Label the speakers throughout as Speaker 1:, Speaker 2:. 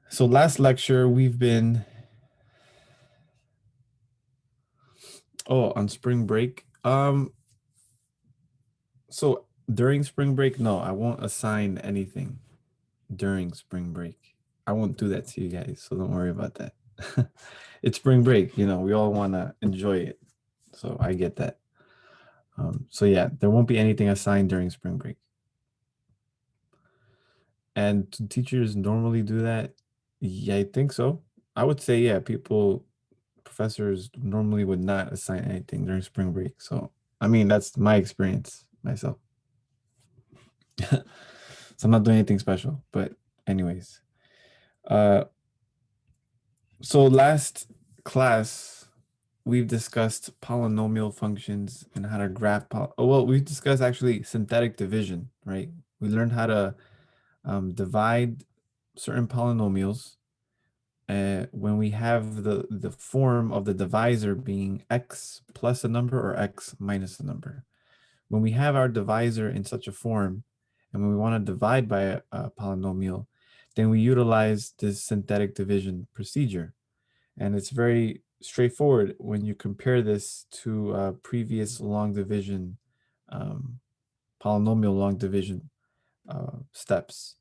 Speaker 1: So last lecture we've been on spring break. So during spring break, no, I won't assign anything during spring break. I won't do that to you guys, so don't worry about that. It's spring break, we all want to enjoy it. So I get that. So yeah, there won't be anything assigned during spring break. And do teachers normally do that? Yeah, I think so. I would say, yeah, professors normally would not assign anything during spring break. So, I mean, that's my experience myself. So I'm not doing anything special, but anyways. Uh, so last class, we've discussed polynomial functions and how to graph, we've discussed actually synthetic division, right? We learned how to divide certain polynomials when we have the form of the divisor being x plus a number or x minus a number. When we have our divisor in such a form, and when we want to divide by a polynomial, then we utilize this synthetic division procedure. And it's very straightforward when you compare this to previous long division, um, polynomial long division steps.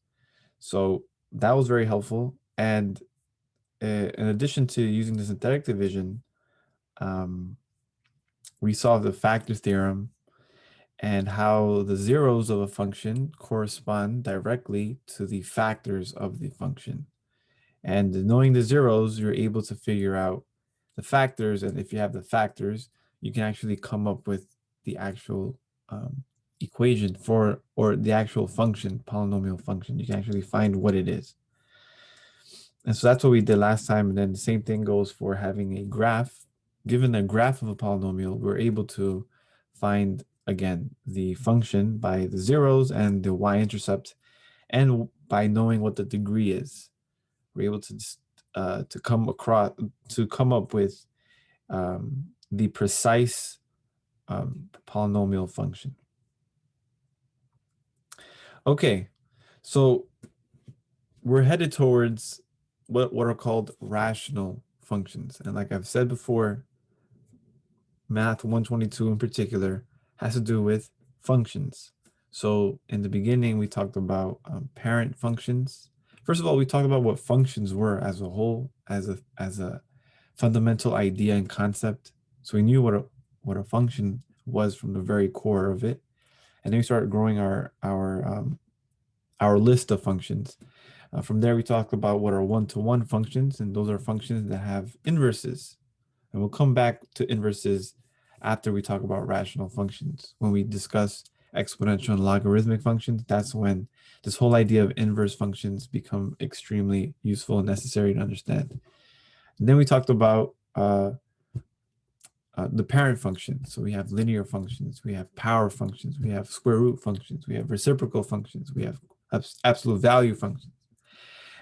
Speaker 1: So that was very helpful. And in addition to using the synthetic division, um, we solved the factor theorem and how the zeros of a function correspond directly to the factors of the function. And knowing the zeros, you're able to figure out the factors. And if you have the factors, you can actually come up with the actual equation for, or the actual function, polynomial function. You can actually find what it is. And so that's what we did last time. And then the same thing goes for having a graph. Given a graph of a polynomial, we're able to find, again, the function by the zeros and the y-intercept, and by knowing what the degree is. We're able to come up with the precise polynomial function. Okay, so we're headed towards what are called rational functions. And like I've said before, math 122 in particular has to do with functions. So in the beginning, we talked about parent functions. First of all, we talked about what functions were as a whole, as a fundamental idea and concept. So we knew what a function was from the very core of it, and then we started growing our list of functions. From there, we talked about what are one-to-one functions, and those are functions that have inverses. And we'll come back to inverses after we talk about rational functions. When we discuss exponential and logarithmic functions, that's when this whole idea of inverse functions become extremely useful and necessary to understand. And then we talked about the parent functions. So we have linear functions, we have power functions, we have square root functions, we have reciprocal functions, we have absolute value functions.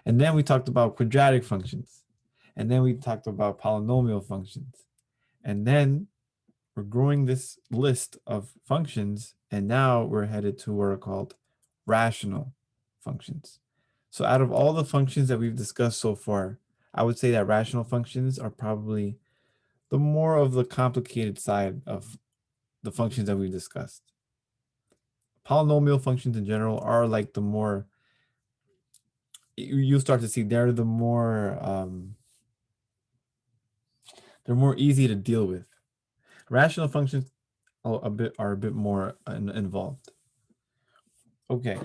Speaker 1: And then we talked about quadratic functions. And then we talked about polynomial functions. And then we're growing this list of functions, and now we're headed to what are called rational functions. So out of all the functions that we've discussed so far, I would say that rational functions are probably the more of the complicated side of the functions that we've discussed. Polynomial functions in general are like the more, you start to see they're they're more easy to deal with. Rational functions are a bit more involved. Okay,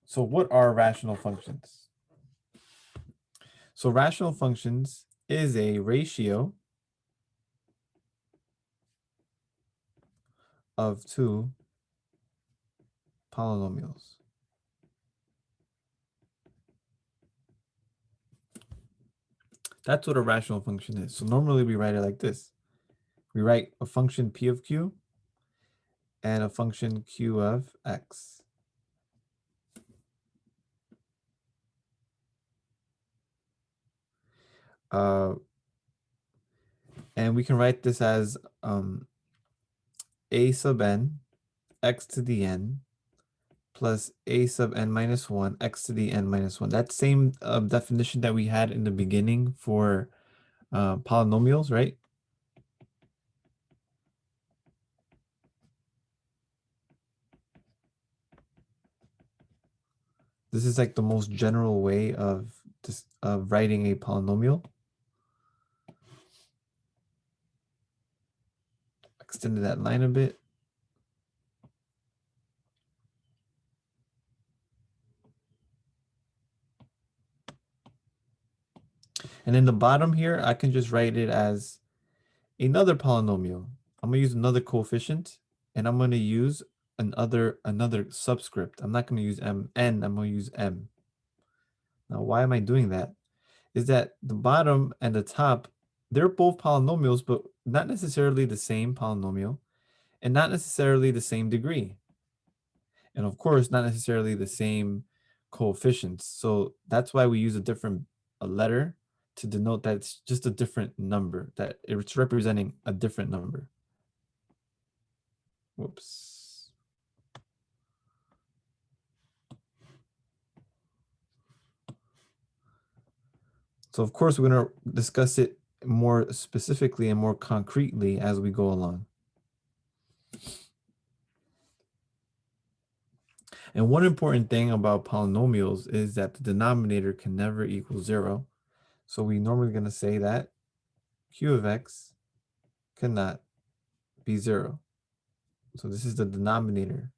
Speaker 1: so what are rational functions? So rational functions is a ratio of two polynomials. That's what a rational function is. So normally we write it like this. We write a function p of q and a function q of x. And we can write this as a sub n, x to the n, plus a sub n minus 1, x to the n minus 1. That same definition that we had in the beginning for polynomials, right? This is like the most general way of writing a polynomial. Extended that line a bit. And in the bottom here, I can just write it as another polynomial. I'm going to use another coefficient, and I'm going to use another subscript. I'm not going to use n, I'm going to use m. Now, why am I doing that? Is that the bottom and the top, they're both polynomials, but not necessarily the same polynomial, and not necessarily the same degree. And of course, not necessarily the same coefficients. So that's why we use a letter to denote that it's just a different number, that it's representing a different number. Whoops. So of course, we're going to discuss it more specifically and more concretely as we go along. And one important thing about polynomials is that the denominator can never equal 0. So we normally going to say that q of x cannot be 0. So this is the denominator.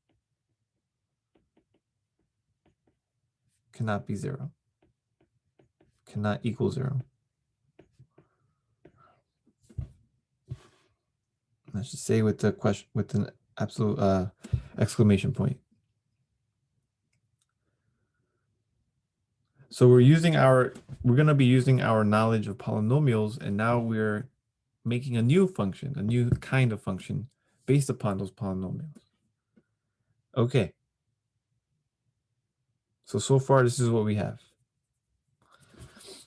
Speaker 1: Cannot be 0. Cannot equal 0. Let's just say with the question, with an absolute exclamation point. So we're going to be using our knowledge of polynomials, and now we're making a new function, a new kind of function based upon those polynomials. Okay. So far, this is what we have.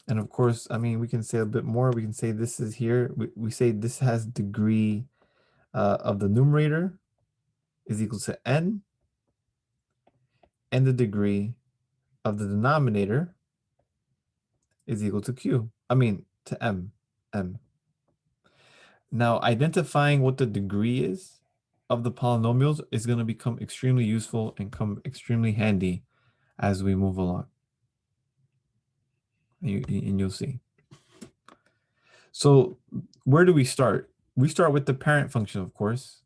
Speaker 1: And of course, I mean, we can say a bit more. We can say this is here. We say this has degree of the numerator is equal to n, and the degree of the denominator is equal to q. I mean, to m. Now, identifying what the degree is of the polynomials is going to become extremely useful and come extremely handy as we move along. And you'll see. So where do we start? We start with the parent function, of course.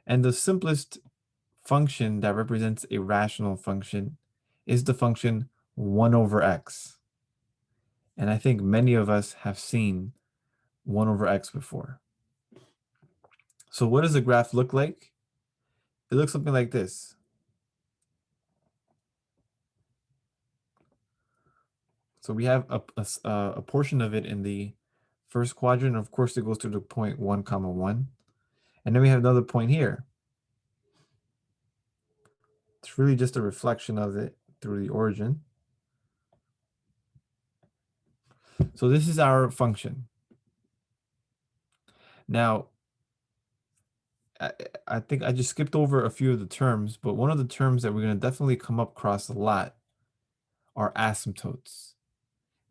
Speaker 1: And the simplest function that represents a rational function is the function 1 over x. And I think many of us have seen 1 over x before. So what does the graph look like? It looks something like this. So we have a portion of it in the first quadrant. Of course, it goes to the point 1, 1. And then we have another point here. It's really just a reflection of it through the origin. So this is our function. Now, I think I just skipped over a few of the terms, but one of the terms that we're going to definitely come up across a lot are asymptotes.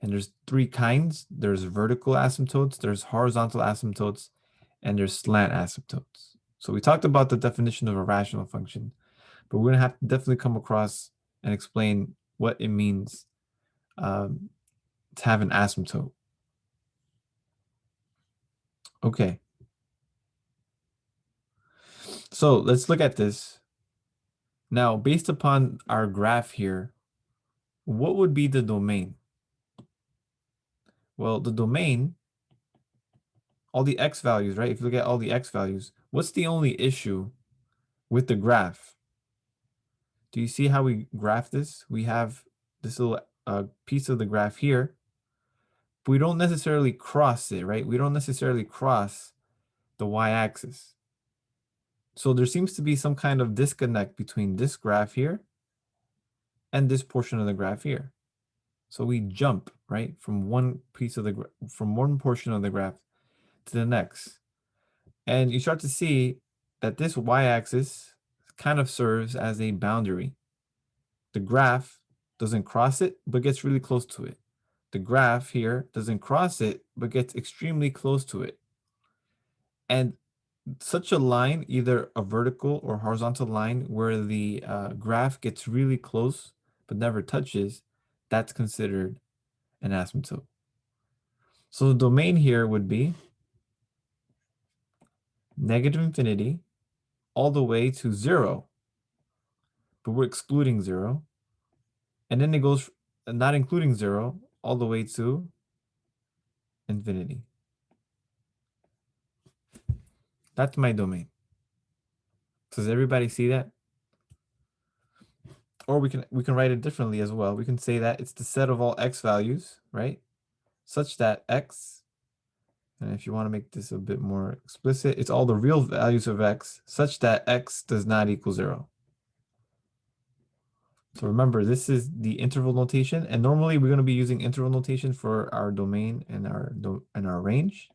Speaker 1: And there's 3 kinds. There's vertical asymptotes, there's horizontal asymptotes, and there's slant asymptotes. So we talked about the definition of a rational function, but we're going to have to definitely come across and explain what it means to have an asymptote. Okay. So let's look at this. Now, based upon our graph here, what would be the domain? Well, the domain, all the x values, right? If you look at all the x values, what's the only issue with the graph? Do you see how we graph this? We have this little piece of the graph here, but we don't necessarily cross it, right? We don't necessarily cross the y-axis. So there seems to be some kind of disconnect between this graph here and this portion of the graph here. So we jump, right, from one portion of the graph to the next. And you start to see that this y-axis kind of serves as a boundary. The graph doesn't cross it, but gets really close to it. The graph here doesn't cross it, but gets extremely close to it. And such a line, either a vertical or horizontal line, where the graph gets really close but never touches, that's considered an asymptote. So the domain here would be negative infinity all the way to 0, but we're excluding 0. And then it goes, not including 0, all the way to infinity. That's my domain. Does everybody see that? Or we can write it differently as well. We can say that it's the set of all x values, right? Such that x, and if you want to make this a bit more explicit, it's all the real values of x such that x does not equal 0. So remember, this is the interval notation, and normally we're going to be using interval notation for our domain and our range.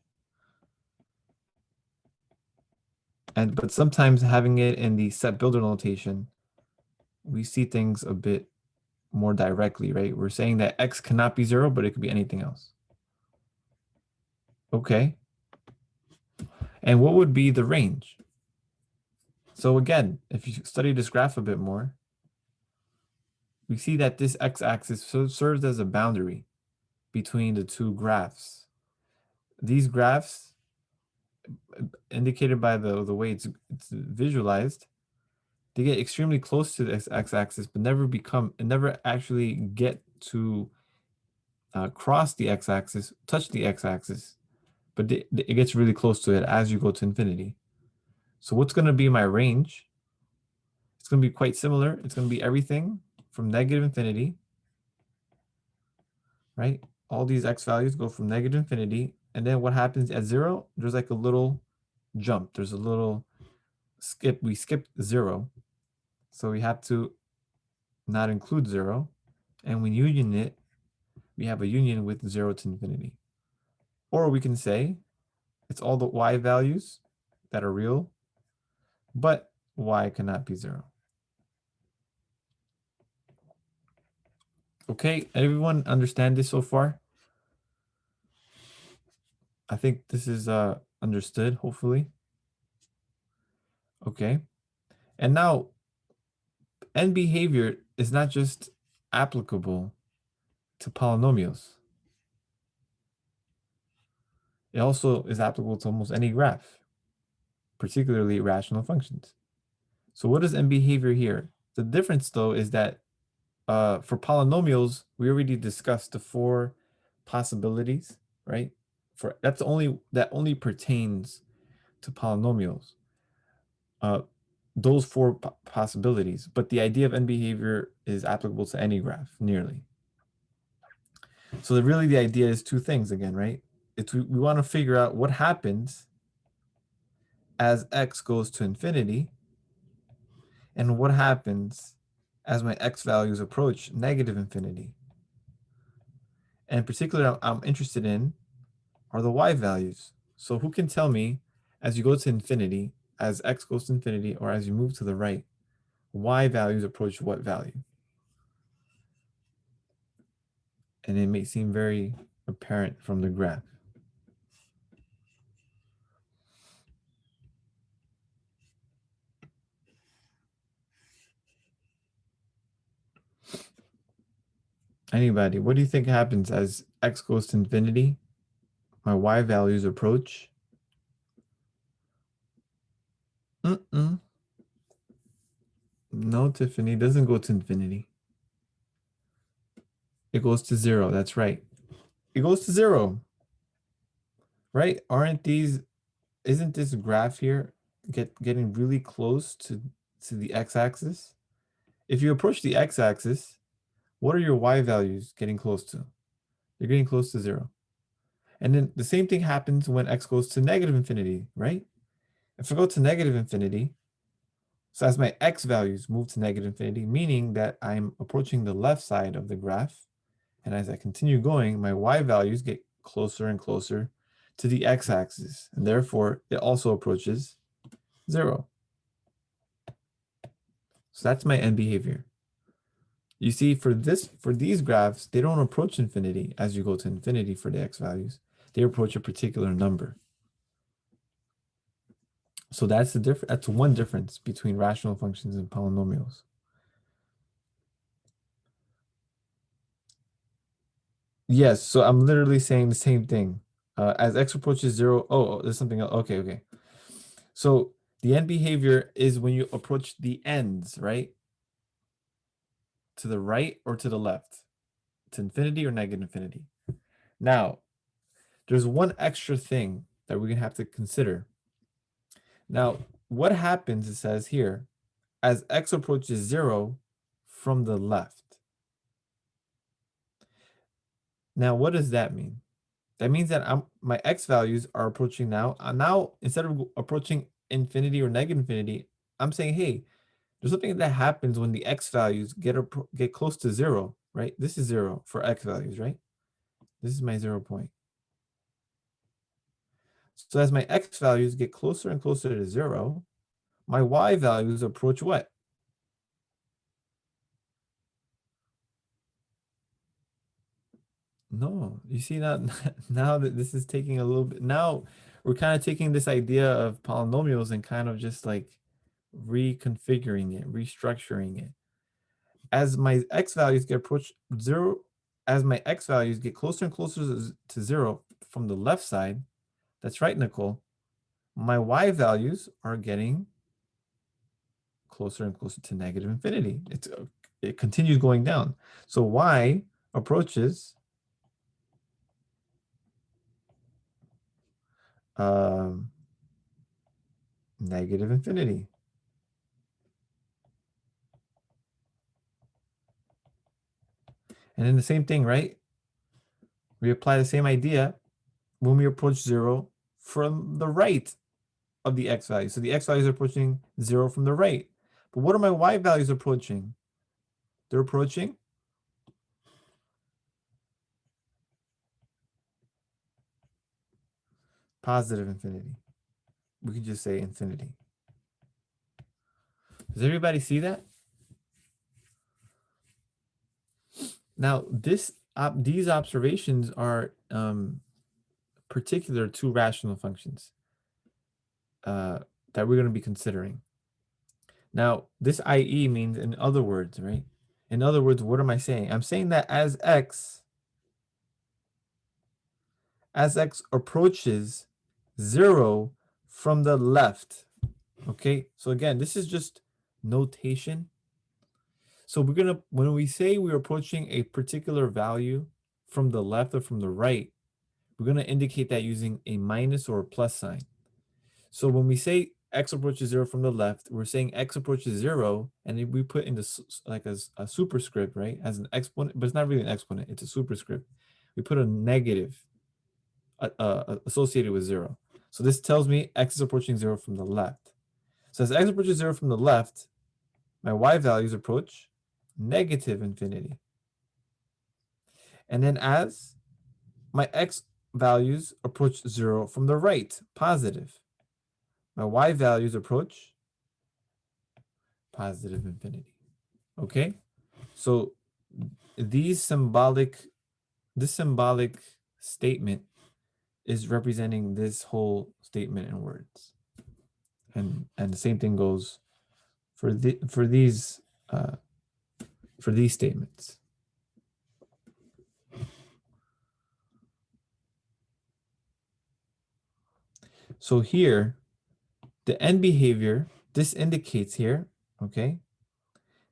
Speaker 1: But sometimes having it in the set builder notation, we see things a bit more directly, right? We're saying that x cannot be 0, but it could be anything else. Okay. And what would be the range? So again, if you study this graph a bit more, we see that this x-axis serves as a boundary between the two graphs. These graphs, indicated by the way it's visualized, they get extremely close to the x-axis, but never actually get to cross the x-axis, touch the x-axis, but it gets really close to it as you go to infinity. So what's going to be my range? It's going to be quite similar. It's going to be everything from negative infinity, right? All these x values go from negative infinity. And then what happens at 0? There's like a little jump. There's a little skip. We skipped 0. So we have to not include 0. And when union it, we have a union with 0 to infinity. Or we can say it's all the y values that are real, but y cannot be 0. Okay, everyone understand this so far? I think this is understood, hopefully. Okay. And now, end behavior is not just applicable to polynomials. It also is applicable to almost any graph, particularly rational functions. So what is end behavior here? The difference, though, is that for polynomials, we already discussed the 4 possibilities, right? That only pertains to polynomials. Those 4 possibilities, but the idea of end behavior is applicable to any graph, nearly. So really the idea is 2 things again, right? We want to figure out what happens as x goes to infinity, and what happens as my x values approach negative infinity. And in particular, I'm interested in are the y values. So who can tell me, as you go to infinity, as x goes to infinity, or as you move to the right, y values approach what value? And it may seem very apparent from the graph. Anybody, what do you think happens as x goes to infinity? My y values approach. No, Tiffany, doesn't go to infinity. It goes to 0. That's right. It goes to 0. Right? Isn't this graph here getting really close to the x-axis? If you approach the x-axis, what are your y values getting close to? You're getting close to 0. And then the same thing happens when x goes to negative infinity, right? If I go to negative infinity, so as my x values move to negative infinity, meaning that I'm approaching the left side of the graph, and as I continue going, my y values get closer and closer to the x-axis, and therefore it also approaches 0. So that's my end behavior. You see, for these graphs, they don't approach infinity as you go to infinity for the x values. They approach a particular number. So that's the difference. That's one difference between rational functions and polynomials. Yes, so I'm literally saying the same thing. As x approaches 0, there's something else. Okay, okay. So the end behavior is when you approach the ends, right? To the right or to the left, to infinity or negative infinity. Now, there's one extra thing that we're gonna have to consider. Now, what happens, it says here, as x approaches 0 from the left. Now, what does that mean? That means that my x values are approaching now. Now, instead of approaching infinity or negative infinity, I'm saying, hey, there's something that happens when the x values get close to 0, right? This is 0 for x values, right? This is my 0 point. So as my x values get closer and closer to 0, my y values approach what? No, you see that now that this is taking a little bit, now we're kind of taking this idea of polynomials and kind of just like reconfiguring it, restructuring it. As my x values get approach 0, as my x values get closer and closer to 0 from the left side, that's right, Nicole, my y values are getting closer and closer to negative infinity. It continues going down. So y approaches negative infinity. And then the same thing, right? We apply the same idea when we approach 0 from the right of the x value. So the x values are approaching 0 from the right. But what are my y values approaching? They're approaching positive infinity. We can just say infinity. Does everybody see that? Now, these observations are particular to rational functions that we're going to be considering. Now, this IE means in other words, right? In other words, what am I saying? I'm saying that as x approaches 0 from the left, okay? So again, this is just notation. So when we say we're approaching a particular value from the left or from the right, we're gonna indicate that using a minus or a plus sign. So when we say x approaches 0 from the left, we're saying x approaches 0, and if we put in like a superscript, right, as an exponent, but it's not really an exponent, it's a superscript. We put a negative associated with 0. So this tells me x is approaching 0 from the left. So as x approaches 0 from the left, my y values approach negative infinity. And then as my x values approach 0 from the right, positive, my y values approach positive infinity. Okay? So this symbolic statement is representing this whole statement in words. And the same thing goes for these statements. So here, the end behavior, this indicates here, okay?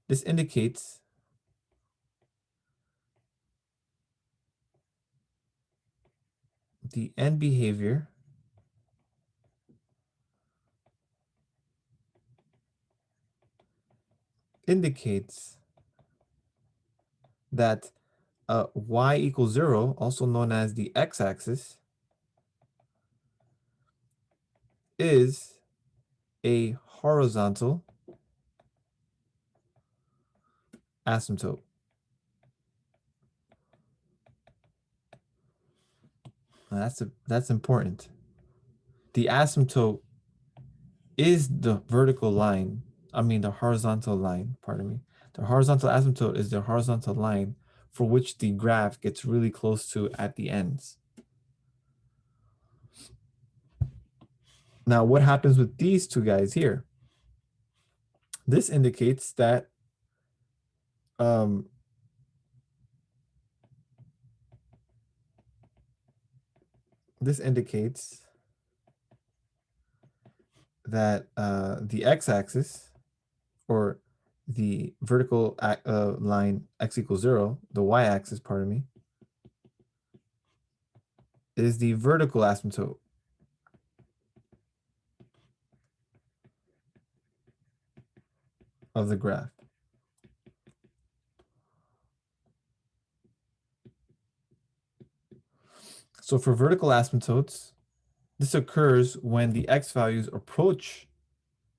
Speaker 1: This indicates the end behavior indicates that y equals 0, also known as the x-axis, is a horizontal asymptote. Now that's important. The asymptote is the vertical line, the horizontal line, pardon me. The horizontal asymptote is the horizontal line for which the graph gets really close to at the ends. Now, what happens with these two guys here? This indicates that the x-axis, or the vertical line x equals 0, the y-axis, pardon me, is the vertical asymptote of the graph. So for vertical asymptotes, this occurs when the x values approach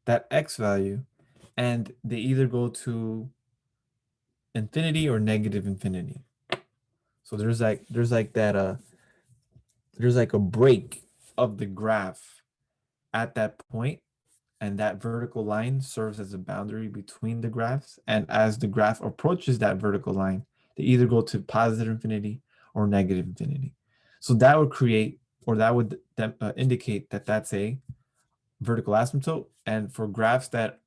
Speaker 1: that x value and they either go to infinity or negative infinity. So there's like a break of the graph at that point, and that vertical line serves as a boundary between the graphs. And as the graph approaches that vertical line, they either go to positive infinity or negative infinity. So that would create, or that would indicate that that's a vertical asymptote. And for graphs that,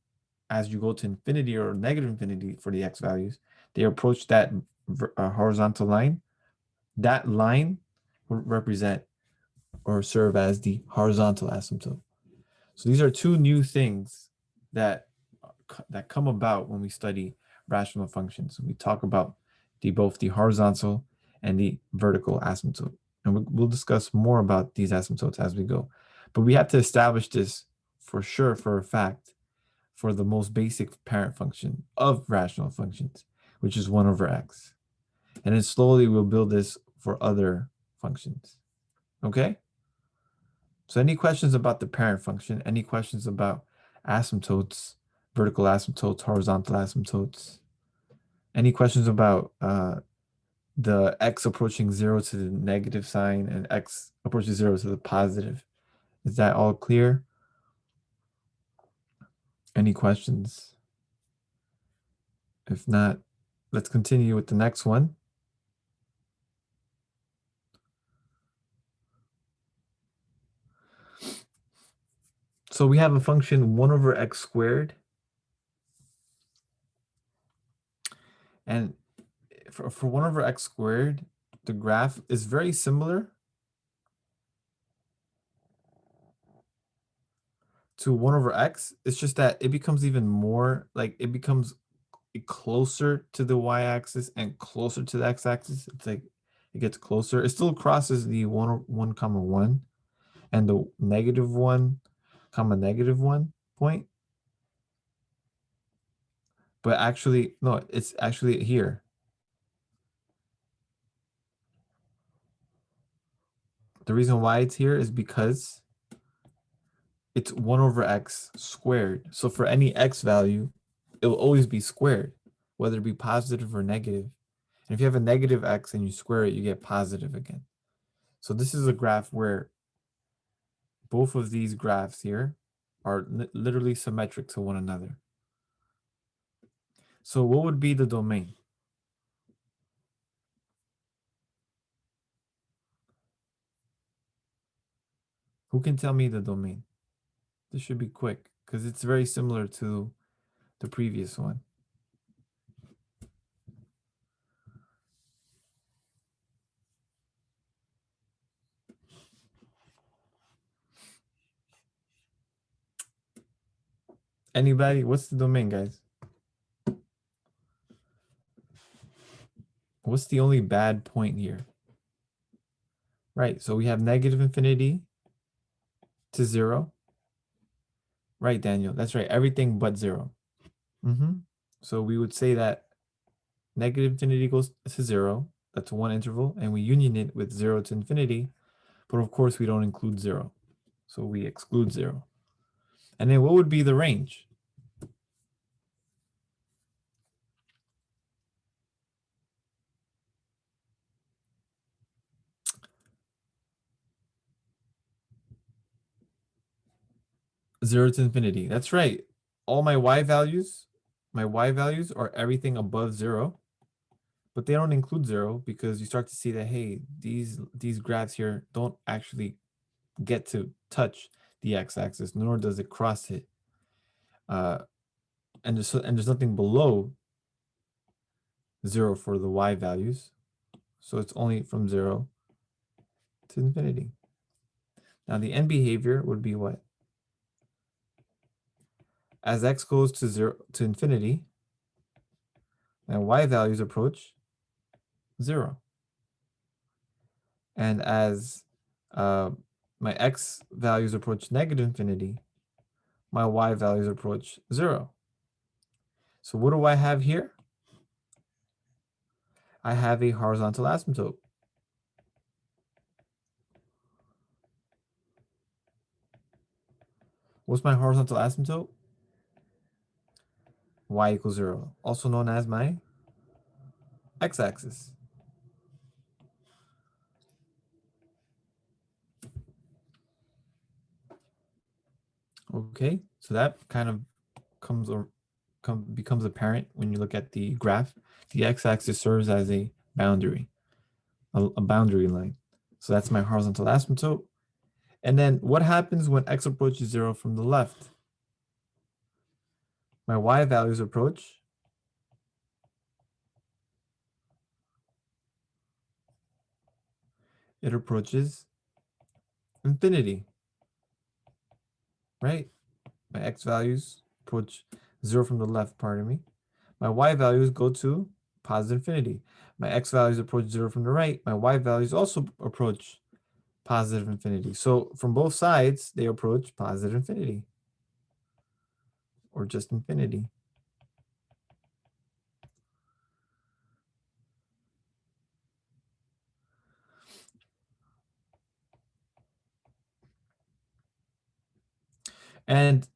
Speaker 1: as you go to infinity or negative infinity for the x values, they approach that horizontal line. That line will represent or serve as the horizontal asymptote. So these are two new things that come about when we study rational functions. We talk about both the horizontal and the vertical asymptote. And we'll discuss more about these asymptotes as we go. But we have to establish this for sure, for a fact, for the most basic parent function of rational functions, which is 1 over x. And then slowly we'll build this for other functions. Okay? So any questions about the parent function? Any questions about asymptotes, vertical asymptotes, horizontal asymptotes? Any questions about the x approaching 0 to the negative sign and x approaching 0 to the positive? Is that all clear? Any questions? If not, let's continue with the next one. So we have a function 1 over x squared. And for 1 over x squared, the graph is very similar to 1 over x. It's just that it becomes even more, like it becomes closer to the y-axis and closer to the x-axis. It's like it gets closer. It still crosses the 1 comma 1 and the negative 1 comma negative 1 point. But actually, no, it's actually here. The reason why it's here is because it's 1 over x squared. So for any x value, it will always be squared, whether it be positive or negative. And if you have a negative x and you square it, you get positive again. So this is a graph where both of these graphs here are literally symmetric to one another. So what would be the domain? Who can tell me the domain? This should be quick because it's very similar to the previous one. Anybody? What's the domain, guys? What's the only bad point here? Right, so we have negative infinity to 0. Right, Daniel, that's right, everything but 0. So we would say that negative infinity goes to 0. That's one interval, and we union it with 0 to infinity. But of course, we don't include 0. So we exclude 0. And then what would be the range? Zero to infinity. That's right. All my y values my y values are everything above 0, but they don't include 0 because you start to see that, hey, these graphs here don't actually get to touch the x-axis, nor does it cross it. And there's nothing below 0 for the y values. So it's only from 0 to infinity. Now the end behavior would be what? As x goes to 0 to infinity, my y values approach 0. And as my x values approach negative infinity, my y values approach 0. So what do I have here? I have a horizontal asymptote. What's my horizontal asymptote? Y equals 0, also known as my x-axis. Okay, so that kind of becomes apparent when you look at the graph. The x-axis serves as a boundary, a boundary line. So that's my horizontal asymptote. And then what happens when x approaches 0 from the left? My y values approach it approaches infinity, right? My x values approach 0 from the left, pardon me. My y values go to positive infinity. My x values approach 0 from the right. My y values also approach positive infinity. So from both sides, they approach positive infinity, or just infinity. And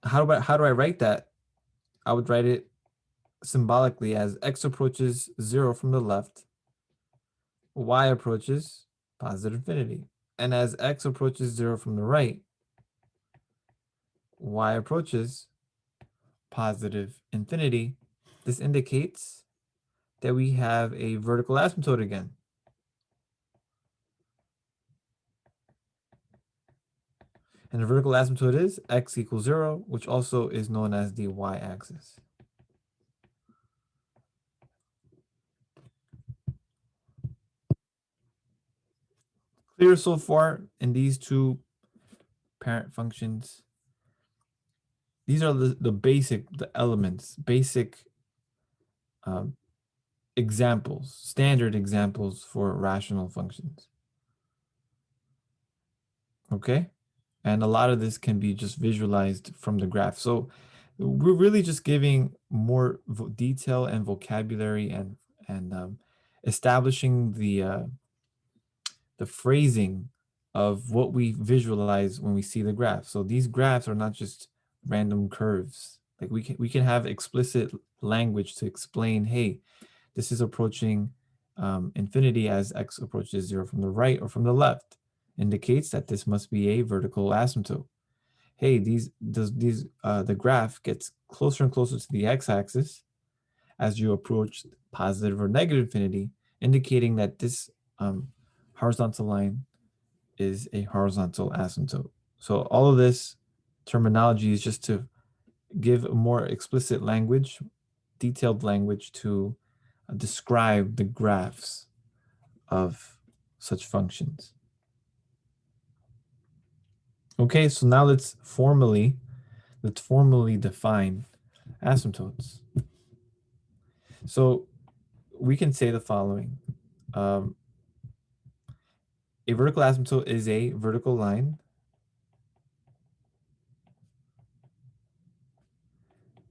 Speaker 1: how do I write that? I would write it symbolically as x approaches 0 from the left, y approaches positive infinity. And as x approaches 0 from the right, y approaches positive infinity. This indicates that we have a vertical asymptote again. And the vertical asymptote is x equals 0, which also is known as the y-axis. Clear so far in these two parent functions? These are the elements, basic examples, standard examples for rational functions. Okay? And a lot of this can be just visualized from the graph. So we're really just giving more detail and vocabulary and establishing the phrasing of what we visualize when we see the graph. So these graphs are not just random curves. Like we can have explicit language to explain, hey, this is approaching infinity as x approaches 0 from the right or from the left. Indicates that this must be a vertical asymptote. Hey, the graph gets closer and closer to the x-axis as you approach positive or negative infinity, indicating that this horizontal line is a horizontal asymptote. So all of this terminology is just to give a more explicit language, detailed language to describe the graphs of such functions. Okay, so now let's formally define asymptotes. So we can say the following. A vertical asymptote is a vertical line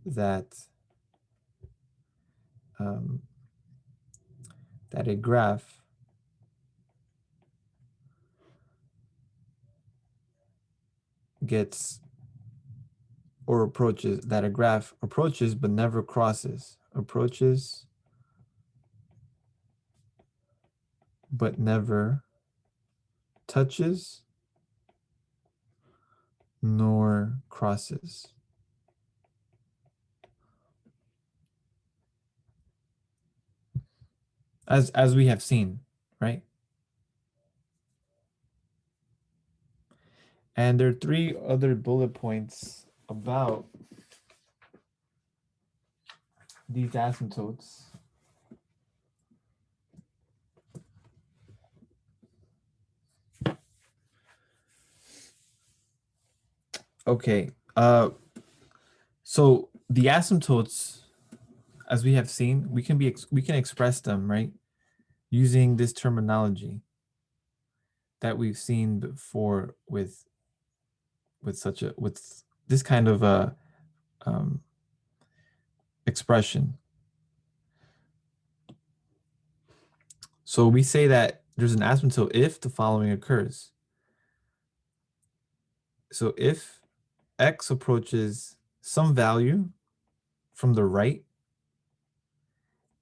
Speaker 1: that that a graph gets or approaches, that a graph approaches but never crosses. Approaches but never touches nor crosses. as we have seen, right? And there are three other bullet points about these asymptotes. Okay. So the asymptotes, as we have seen, we can express them, right, using this terminology that we've seen before with this kind of um, expression. So we say that there's an asymptote if the following occurs. So if x approaches some value from the right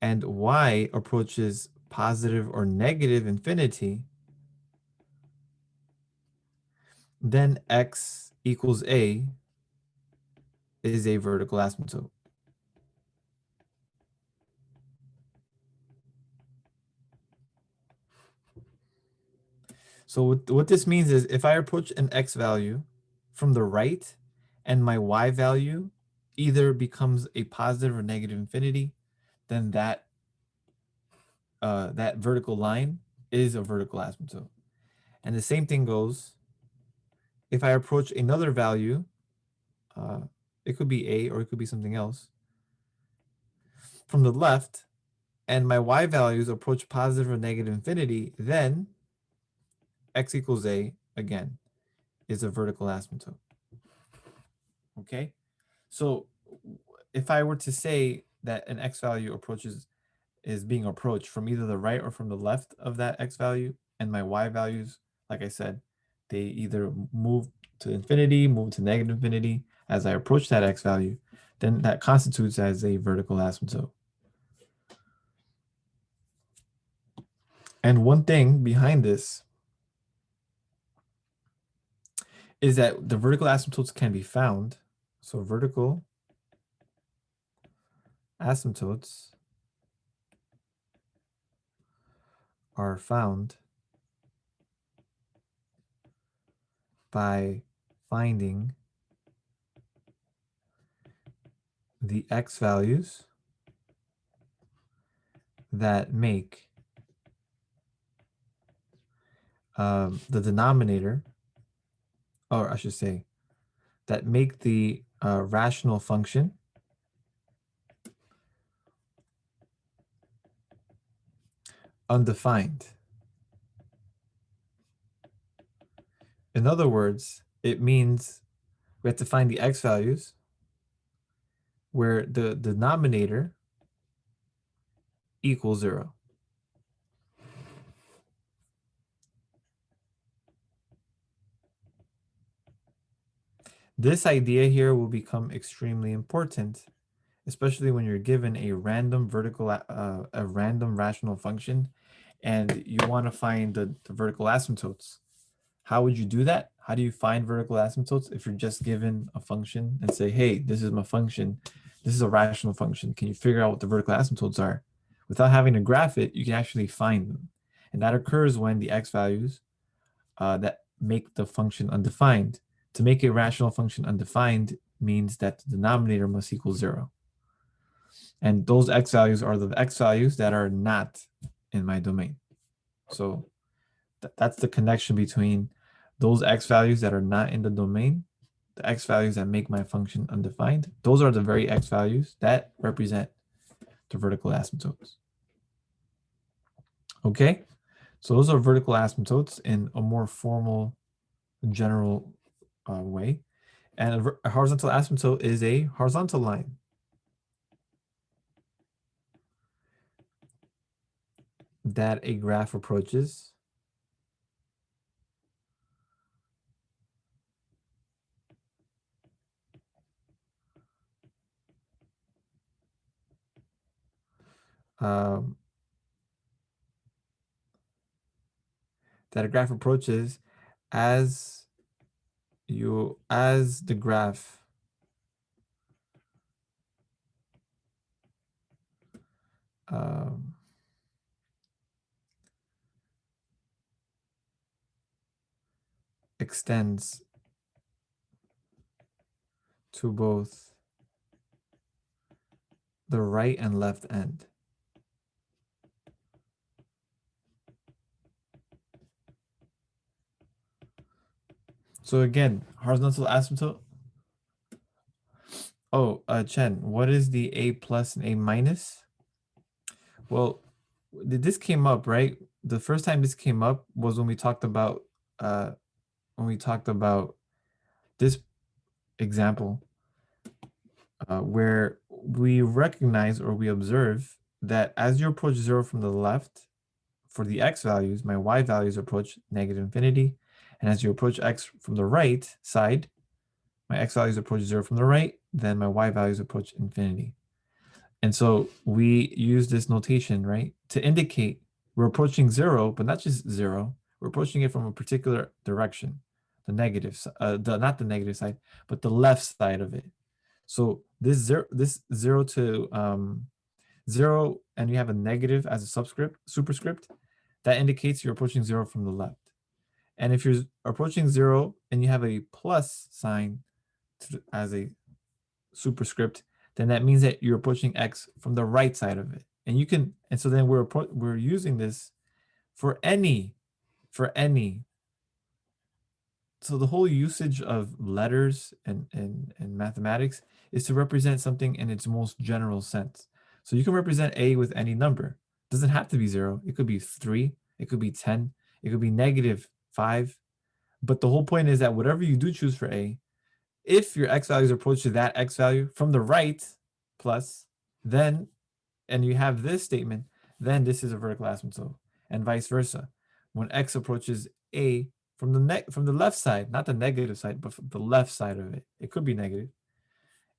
Speaker 1: and y approaches positive or negative infinity, then x equals a is a vertical asymptote. So what this means is if I approach an x value from the right and my y value either becomes a positive or negative infinity, then that vertical line is a vertical asymptote. And the same thing goes if I approach another value, uh, it could be a or it could be something else, from the left, and my y values approach positive or negative infinity, then x equals a, again, is a vertical asymptote. Okay? So if I were to say that an x value is being approached from either the right or from the left of that x value, and my y values, like I said, they either move to infinity, move to negative infinity as I approach that x value, then that constitutes as a vertical asymptote. And one thing behind this is that the vertical asymptotes can be found. So vertical asymptotes are found by finding the x values that make the denominator, or I should say, that make the rational function undefined. In other words, it means we have to find the x values where the denominator equals 0. This idea here will become extremely important, especially when you're given a random a random rational function, and you want to find the vertical asymptotes. How would you do that? How do you find vertical asymptotes if you're just given a function and say, hey, this is my function. This is a rational function. Can you figure out what the vertical asymptotes are? Without having to graph it, you can actually find them. And that occurs when the x values that make the function undefined. To make a rational function undefined means that the denominator must equal 0. And those x values are the x values that are not in my domain. So that's the connection between those x values that are not in the domain, the x values that make my function undefined. Those are the very x values that represent the vertical asymptotes. Okay, so those are vertical asymptotes in a more formal, general way. And a horizontal asymptote is a horizontal line that a graph approaches um, that a graph approaches as the graph um, extends to both the right and left end. So again, horizontal asymptote. Oh, Chen, what is the A plus and A minus? Well, this came up, right? The first time this came up was when we talked about this example, where we recognize or we observe that as you approach 0 from the left, for the x values, my y values approach negative infinity. And as you approach x from the right side, my x values approach 0 from the right, then my y values approach infinity. And so we use this notation, right, to indicate we're approaching 0, but not just 0. We're approaching it from a particular direction, the negative, not the negative side, but the left side of it. So this 0 to 0, and you have a negative as a superscript, that indicates you're approaching 0 from the left. And if you're approaching 0 and you have a plus sign as a superscript, then that means that you're approaching x from the right side of it. And you can, and so then we're using this for any. So the whole usage of letters and mathematics is to represent something in its most general sense. So you can represent a with any number. It doesn't have to be 0. It could be 3. It could be 10. It could be negative 5. But the whole point is that whatever you do choose for a, if your x values approach to that x value from the right plus, then, and you have this statement, then this is a vertical asymptote, and vice versa. When x approaches a from the left side, not the negative side, but from the left side of it, it could be negative.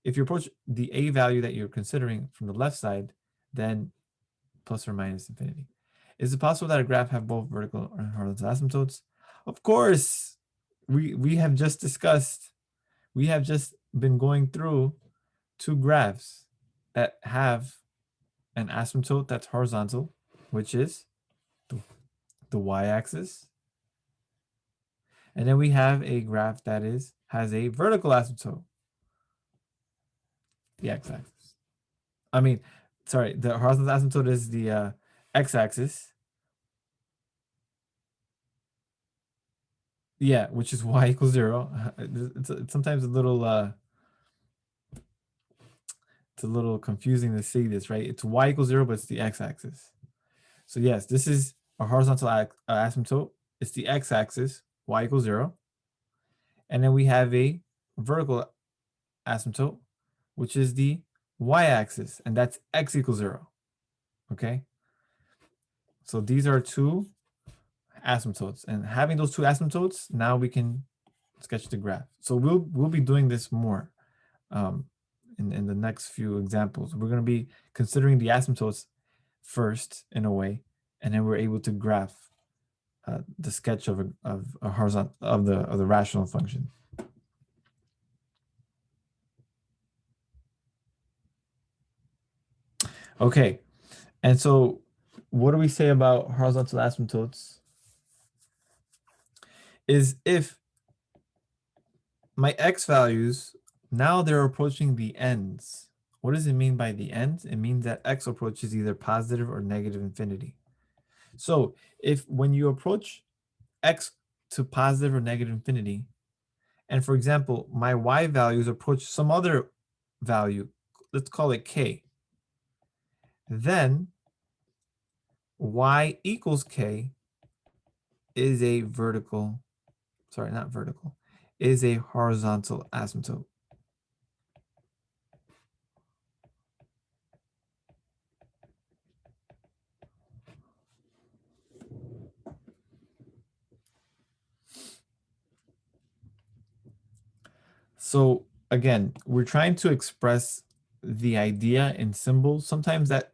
Speaker 1: If you approach the a value that you're considering from the left side, then plus or minus infinity. Is it possible that a graph have both vertical and horizontal asymptotes? Of course. We have just discussed, we have just been going through two graphs that have an asymptote that's horizontal, which is the y-axis. And then we have a graph that has a vertical asymptote, the x-axis. I mean, sorry, the horizontal asymptote is the x-axis. Yeah, which is y equals 0. It's sometimes a little it's a little confusing to see this, right? It's y equals 0, but it's the x-axis. So yes, this is a horizontal asymptote. It's the x-axis, y equals 0. And then we have a vertical asymptote, which is the y-axis, and that's x equals 0. Okay? So these are two asymptotes. And having those two asymptotes, now we can sketch the graph. So we'll be doing this more in the next few examples. We're going to be considering the asymptotes first in a way, and then we're able to graph the sketch of a horizontal of the rational function. Okay, and so what do we say about horizontal asymptotes? Is if my x values, now they're approaching the ends. What does it mean by the ends? It means that x approaches either positive or negative infinity. So if when you approach x to positive or negative infinity, and for example, my y values approach some other value, let's call it k, then y equals k is a vertical, sorry, not vertical, is a horizontal asymptote. So again, we're trying to express the idea in symbols, sometimes that,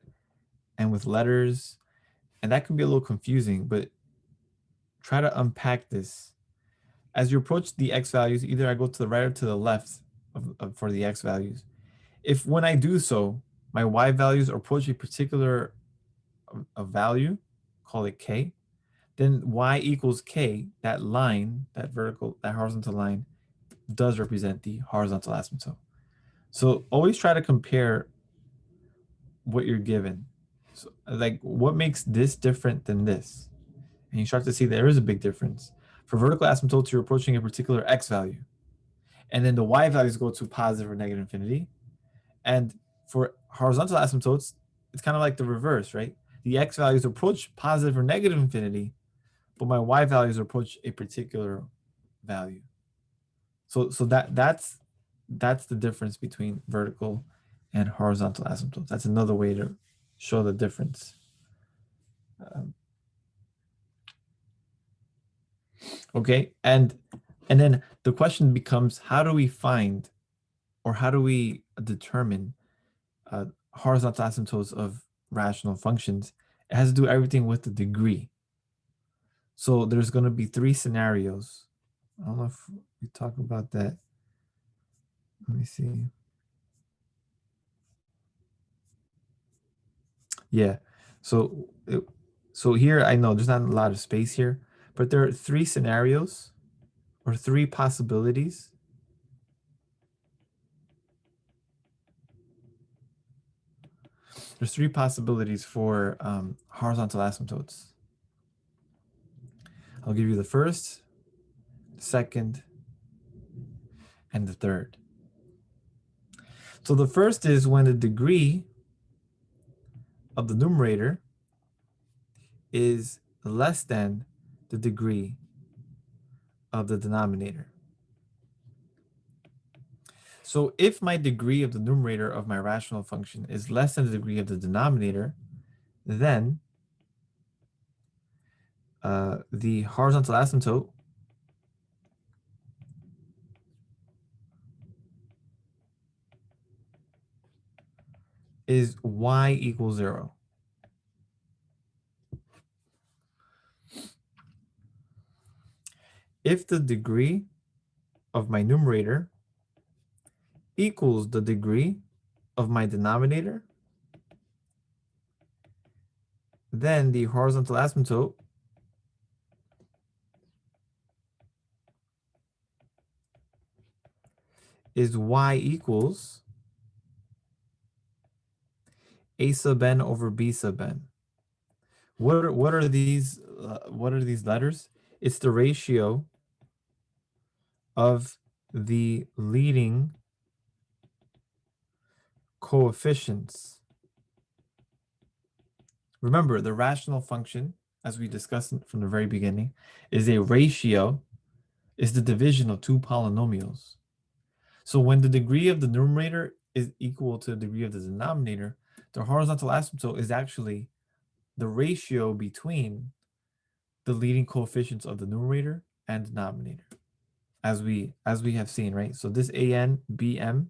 Speaker 1: and with letters, and that can be a little confusing, but try to unpack this. As you approach the x values, either I go to the right or to the left for the x values. If when I do so, my y values approach a particular a value, call it k, then y equals k, that line, that horizontal line, does represent the horizontal asymptote. So always try to compare what you're given. So, like, what makes this different than this? And you start to see there is a big difference. For vertical asymptotes, you're approaching a particular x value. And then the y values go to positive or negative infinity. And for horizontal asymptotes, it's kind of like the reverse, right? The x values approach positive or negative infinity, but my y values approach a particular value. So that's the difference between vertical and horizontal asymptotes. That's another way to show the difference. Okay, and then the question becomes, how do we find, or how do we determine horizontal asymptotes of rational functions? It has to do everything with the degree. So there's going to be 3 scenarios. I don't know if we talk about that. Let me see. Yeah. So here, I know there's not a lot of space here, but there are 3 scenarios or 3 possibilities. There's 3 possibilities for horizontal asymptotes. I'll give you the first, the second, and the third. So the first is when the degree of the numerator is less than the degree of the denominator. So if my degree of the numerator of my rational function is less than the degree of the denominator, then the horizontal asymptote is y equals 0. If the degree of my numerator equals the degree of my denominator, then the horizontal asymptote is y equals a sub n over b sub n. What are these letters? It's the ratio of the leading coefficients. Remember, the rational function, as we discussed from the very beginning, is a ratio, is the division of 2 polynomials. So when the degree of the numerator is equal to the degree of the denominator, the horizontal asymptote is actually the ratio between the leading coefficients of the numerator and denominator, as we have seen, right? So this an bm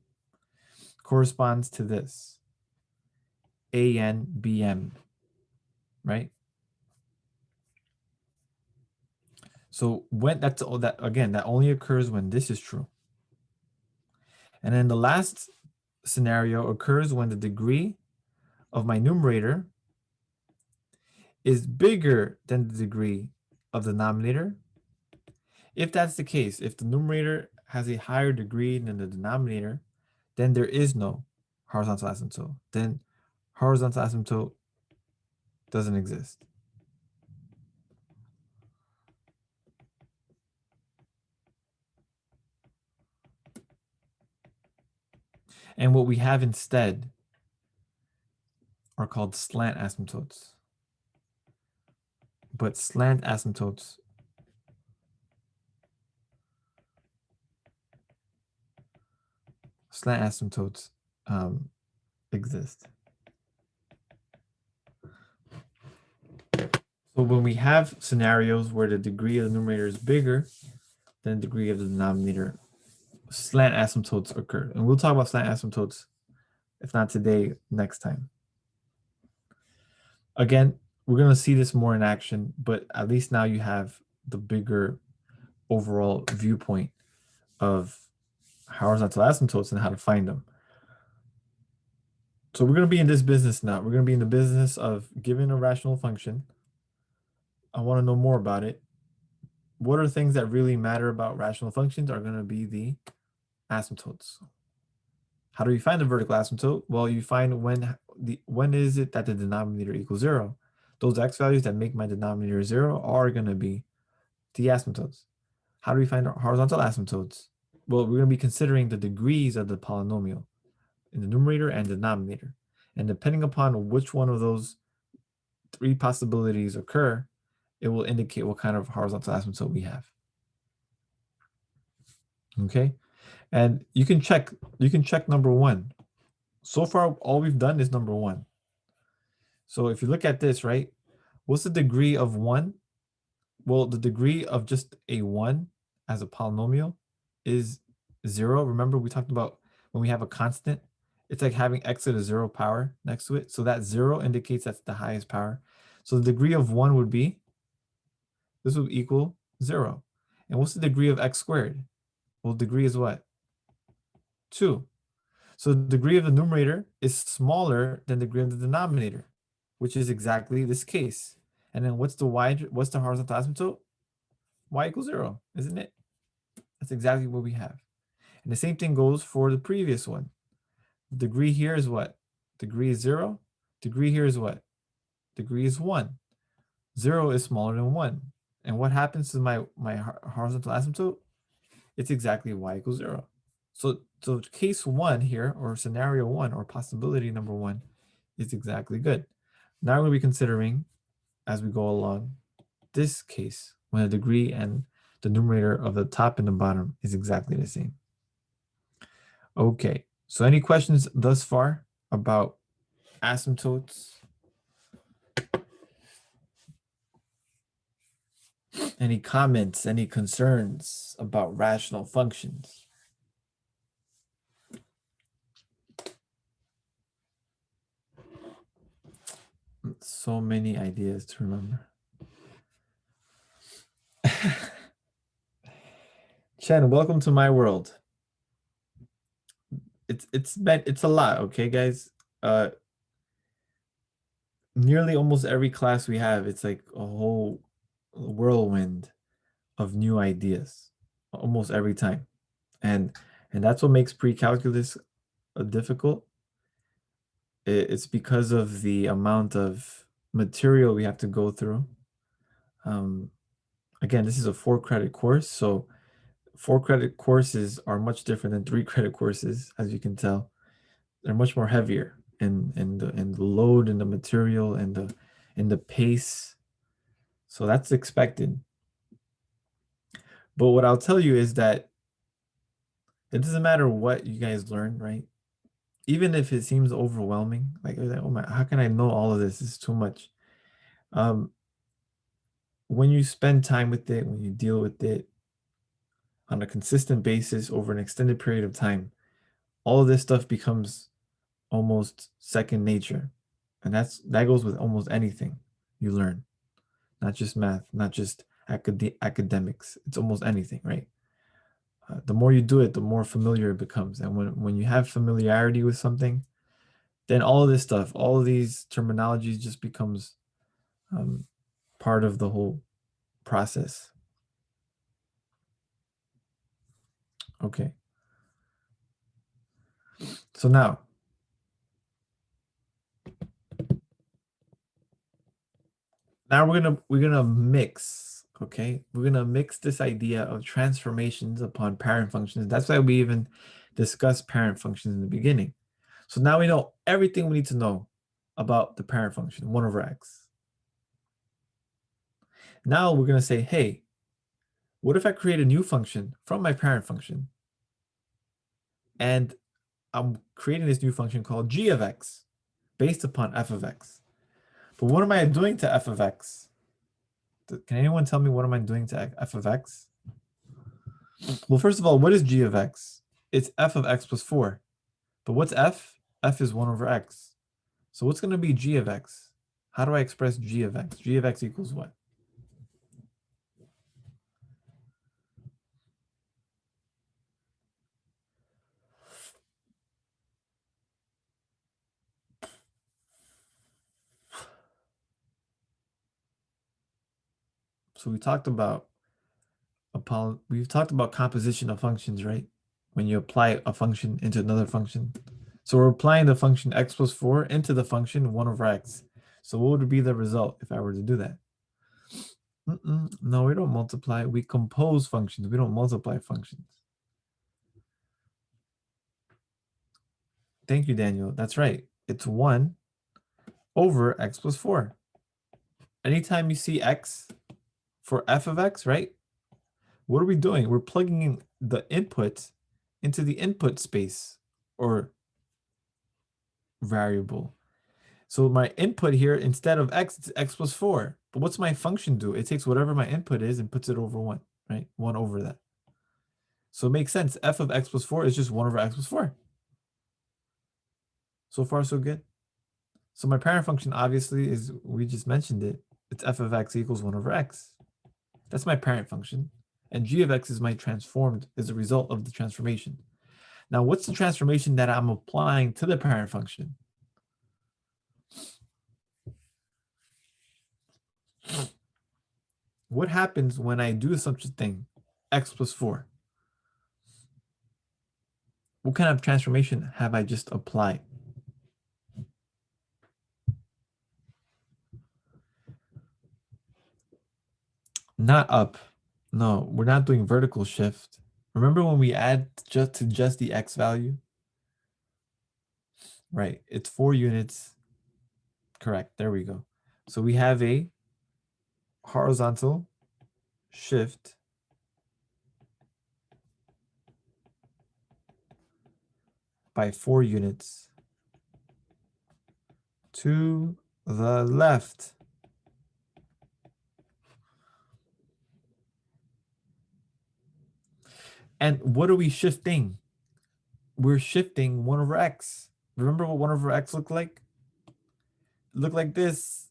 Speaker 1: corresponds to this an bm, right? So when that again, that only occurs when this is true. And then the last scenario occurs when the degree of my numerator is bigger than the degree of the denominator. If that's the case, if the numerator has a higher degree than the denominator, then there is no horizontal asymptote. Then horizontal asymptote doesn't exist. And what we have instead are called slant asymptotes. But slant asymptotes exist. So when we have scenarios where the degree of the numerator is bigger than the degree of the denominator, slant asymptotes occur. And we'll talk about slant asymptotes, if not today, next time. Again, we're going to see this more in action, but at least now you have the bigger overall viewpoint of horizontal asymptotes and how to find them. So we're going to be in this business now. We're going to be in the business of given a rational function, I want to know more about it. What are things that really matter about rational functions are going to be the asymptotes. How do you find the vertical asymptote? Well, you find when is it that the denominator equals 0. Those x values that make my denominator 0 are going to be the asymptotes. How do we find our horizontal asymptotes? Well, we're going to be considering the degrees of the polynomial in the numerator and denominator. And depending upon which one of those three possibilities occur, it will indicate what kind of horizontal asymptote we have. Okay? And you can check number 1. So far, all we've done is number 1. So if you look at this, right? What's the degree of 1? Well, the degree of just a 1 as a polynomial is 0. Remember, we talked about when we have a constant, it's like having x to the 0 power next to it. So that 0 indicates that's the highest power. So the degree of 1 would be, this would equal 0. And what's the degree of x squared? Well, degree is what? 2. So the degree of the numerator is smaller than the degree of the denominator, which is exactly this case. And then what's the horizontal asymptote? Y equals 0, isn't it? That's exactly what we have. And the same thing goes for the previous one. The degree here is what? Degree is 0. Degree here is what? Degree is 1. 0 is smaller than 1. And what happens to my horizontal asymptote? It's exactly y equals 0. So case 1 here, or scenario 1, or possibility number 1, is exactly good. Now we're going to be considering, as we go along, this case, when the degree and the numerator of the top and the bottom is exactly the same. Okay, so any questions thus far about asymptotes? Any comments, any concerns about rational functions? So many ideas to remember. Chen, welcome to my world. It's a lot, okay, guys? Nearly almost every class we have, it's like a whole whirlwind of new ideas, almost every time. And that's what makes pre-calculus difficult. It's because of the amount of material we have to go through. Again, this is a 4-credit course, so 4-credit courses are much different than 3-credit courses, as you can tell. They're much more heavier in the load and the material and the pace. So that's expected. But what I'll tell you is that it doesn't matter what you guys learn, right? Even if it seems overwhelming, like, oh my, how can I know all of this? It's too much. When you spend time with it, when you deal with it on a consistent basis over an extended period of time, all of this stuff becomes almost second nature. And that goes with almost anything you learn, not just math, not just academics. It's almost anything, right? The more you do it, the more familiar it becomes. And when you have familiarity with something, then all of this stuff, all of these terminologies just becomes part of the whole process. Okay. So now we're gonna mix, okay? We're gonna mix this idea of transformations upon parent functions. That's why we even discussed parent functions in the beginning. So now we know everything we need to know about the parent function, 1 over x. Now we're gonna say, hey, what if I create a new function from my parent function? And I'm creating this new function called g of x based upon f of x. But what am I doing to f of x? Can anyone tell me what am I doing to f of x? Well, first of all, what is g of x? It's f of x plus 4. But what's f? F is 1 over x. So what's going to be g of x? How do I express g of x? G of x equals what? So we've talked about composition of functions, right? When you apply a function into another function. So we're applying the function x plus 4 into the function 1 over x. So what would be the result if I were to do that? No, we don't multiply. We compose functions. We don't multiply functions. Thank you, Daniel. That's right. It's 1 over x plus 4. Anytime you see x for f of x, right? What are we doing? We're plugging in the input into the input space or variable. So my input here, instead of x, it's x plus 4. But what's my function do? It takes whatever my input is and puts it over 1, right? 1 over that. So it makes sense. F of x plus 4 is just 1 over x plus 4. So far, so good. So my parent function obviously is, we just mentioned it, it's f of x equals 1 over x. That's my parent function. And g of x is my transformed, is a result of the transformation. Now, what's the transformation that I'm applying to the parent function? What happens when I do such a thing, x plus 4? What kind of transformation have I just applied? Not up. No, we're not doing vertical shift. Remember when we add just the x value? Right, it's 4 units. Correct, there we go. So we have a horizontal shift by 4 units to the left. And what are we shifting? We're shifting 1 over x. Remember what 1 over x looked like? It looked like this.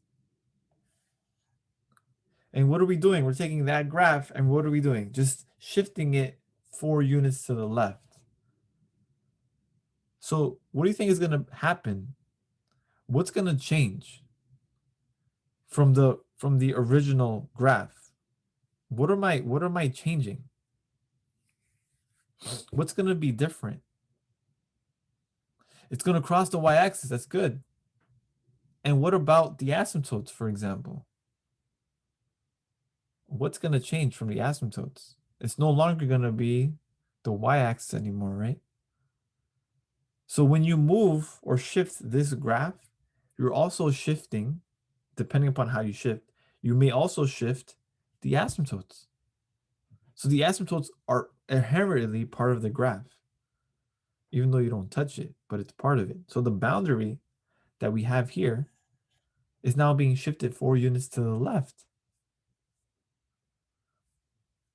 Speaker 1: And what are we doing? We're taking that graph and what are we doing? Just shifting it 4 units to the left. So what do you think is going to happen? What's going to change from the original graph? What am I changing? What's going to be different? It's going to cross the y-axis. That's good. And what about the asymptotes, for example? What's going to change from the asymptotes? It's no longer going to be the y-axis anymore, right? So when you move or shift this graph, you're also shifting, depending upon how you shift, you may also shift the asymptotes. So the asymptotes are inherently part of the graph, even though you don't touch it, but it's part of it. So the boundary that we have here is now being shifted 4 units to the left.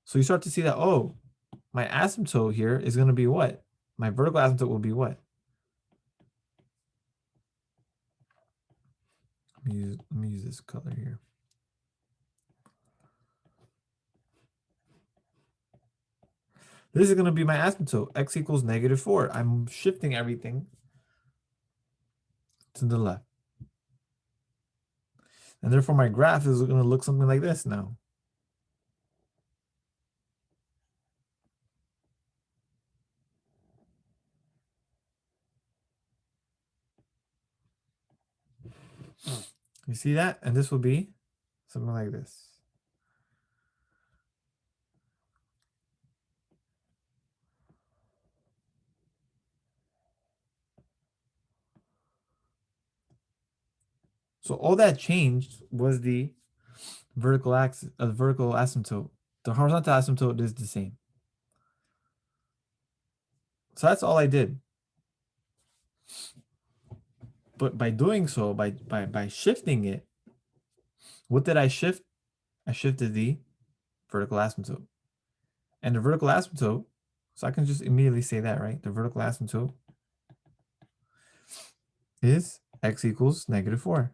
Speaker 1: So you start to see that, oh, my asymptote here is going to be what? My vertical asymptote will be what? Let me use this color here. This is going to be my asymptote, x equals -4. I'm shifting everything to the left. And therefore my graph is going to look something like this now. You see that? And this will be something like this. So all that changed was the vertical axis, vertical asymptote. The horizontal asymptote is the same. So that's all I did. But by doing so, by shifting it, what did I shift? I shifted the vertical asymptote. And the vertical asymptote, so I can just immediately say that, right? The vertical asymptote is x equals -4.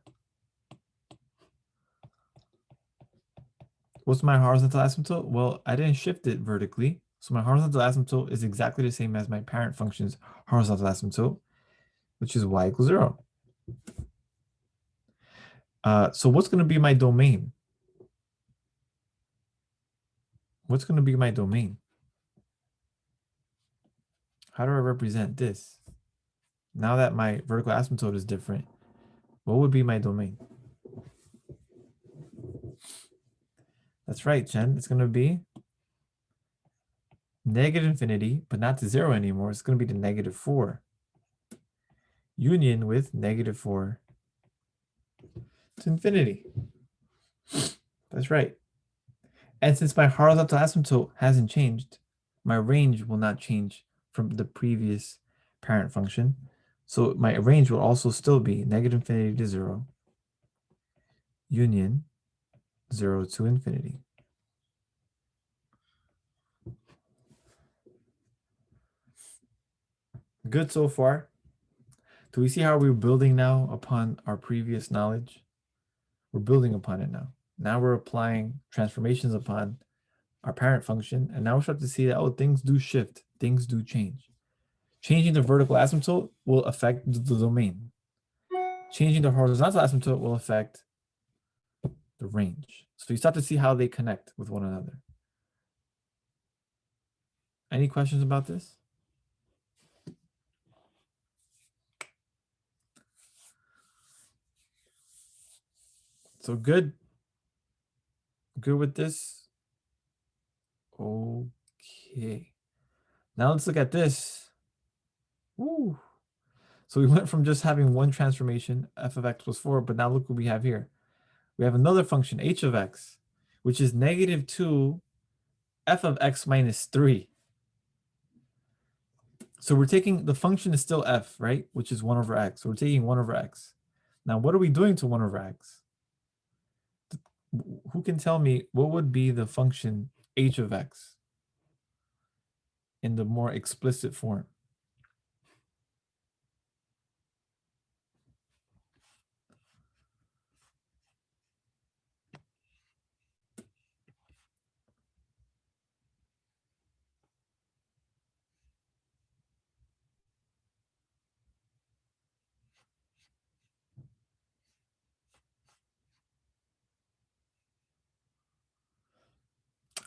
Speaker 1: What's my horizontal asymptote? Well, I didn't shift it vertically. So my horizontal asymptote is exactly the same as my parent function's horizontal asymptote, which is y equals 0. So what's going to be my domain? What's going to be my domain? How do I represent this? Now that my vertical asymptote is different, what would be my domain? That's right, Chen. It's going to be negative infinity, but not to 0 anymore. It's going to be to -4. Union with -4 to infinity. That's right. And since my horizontal asymptote hasn't changed, my range will not change from the previous parent function. So my range will also still be -infinity to 0, union 0 to infinity. Good so far. Do we see how we're building now upon our previous knowledge? We're building upon it now. Now we're applying transformations upon our parent function, and now we start to see that, oh, things do shift, things do change. Changing the vertical asymptote will affect the domain. Changing the horizontal asymptote will affect the range. So you start to see how they connect with one another. Any questions about this? So good. Good with this. Okay. Now let's look at this. Woo. So we went from just having one transformation, f of x plus 4, but now look what we have here. We have another function, h of x, which is -2 f of x minus 3. So we're taking, the function is still f, right? Which is 1 over x. So we're taking 1 over x. Now, what are we doing to 1 over x? Who can tell me what would be the function h of x in the more explicit form?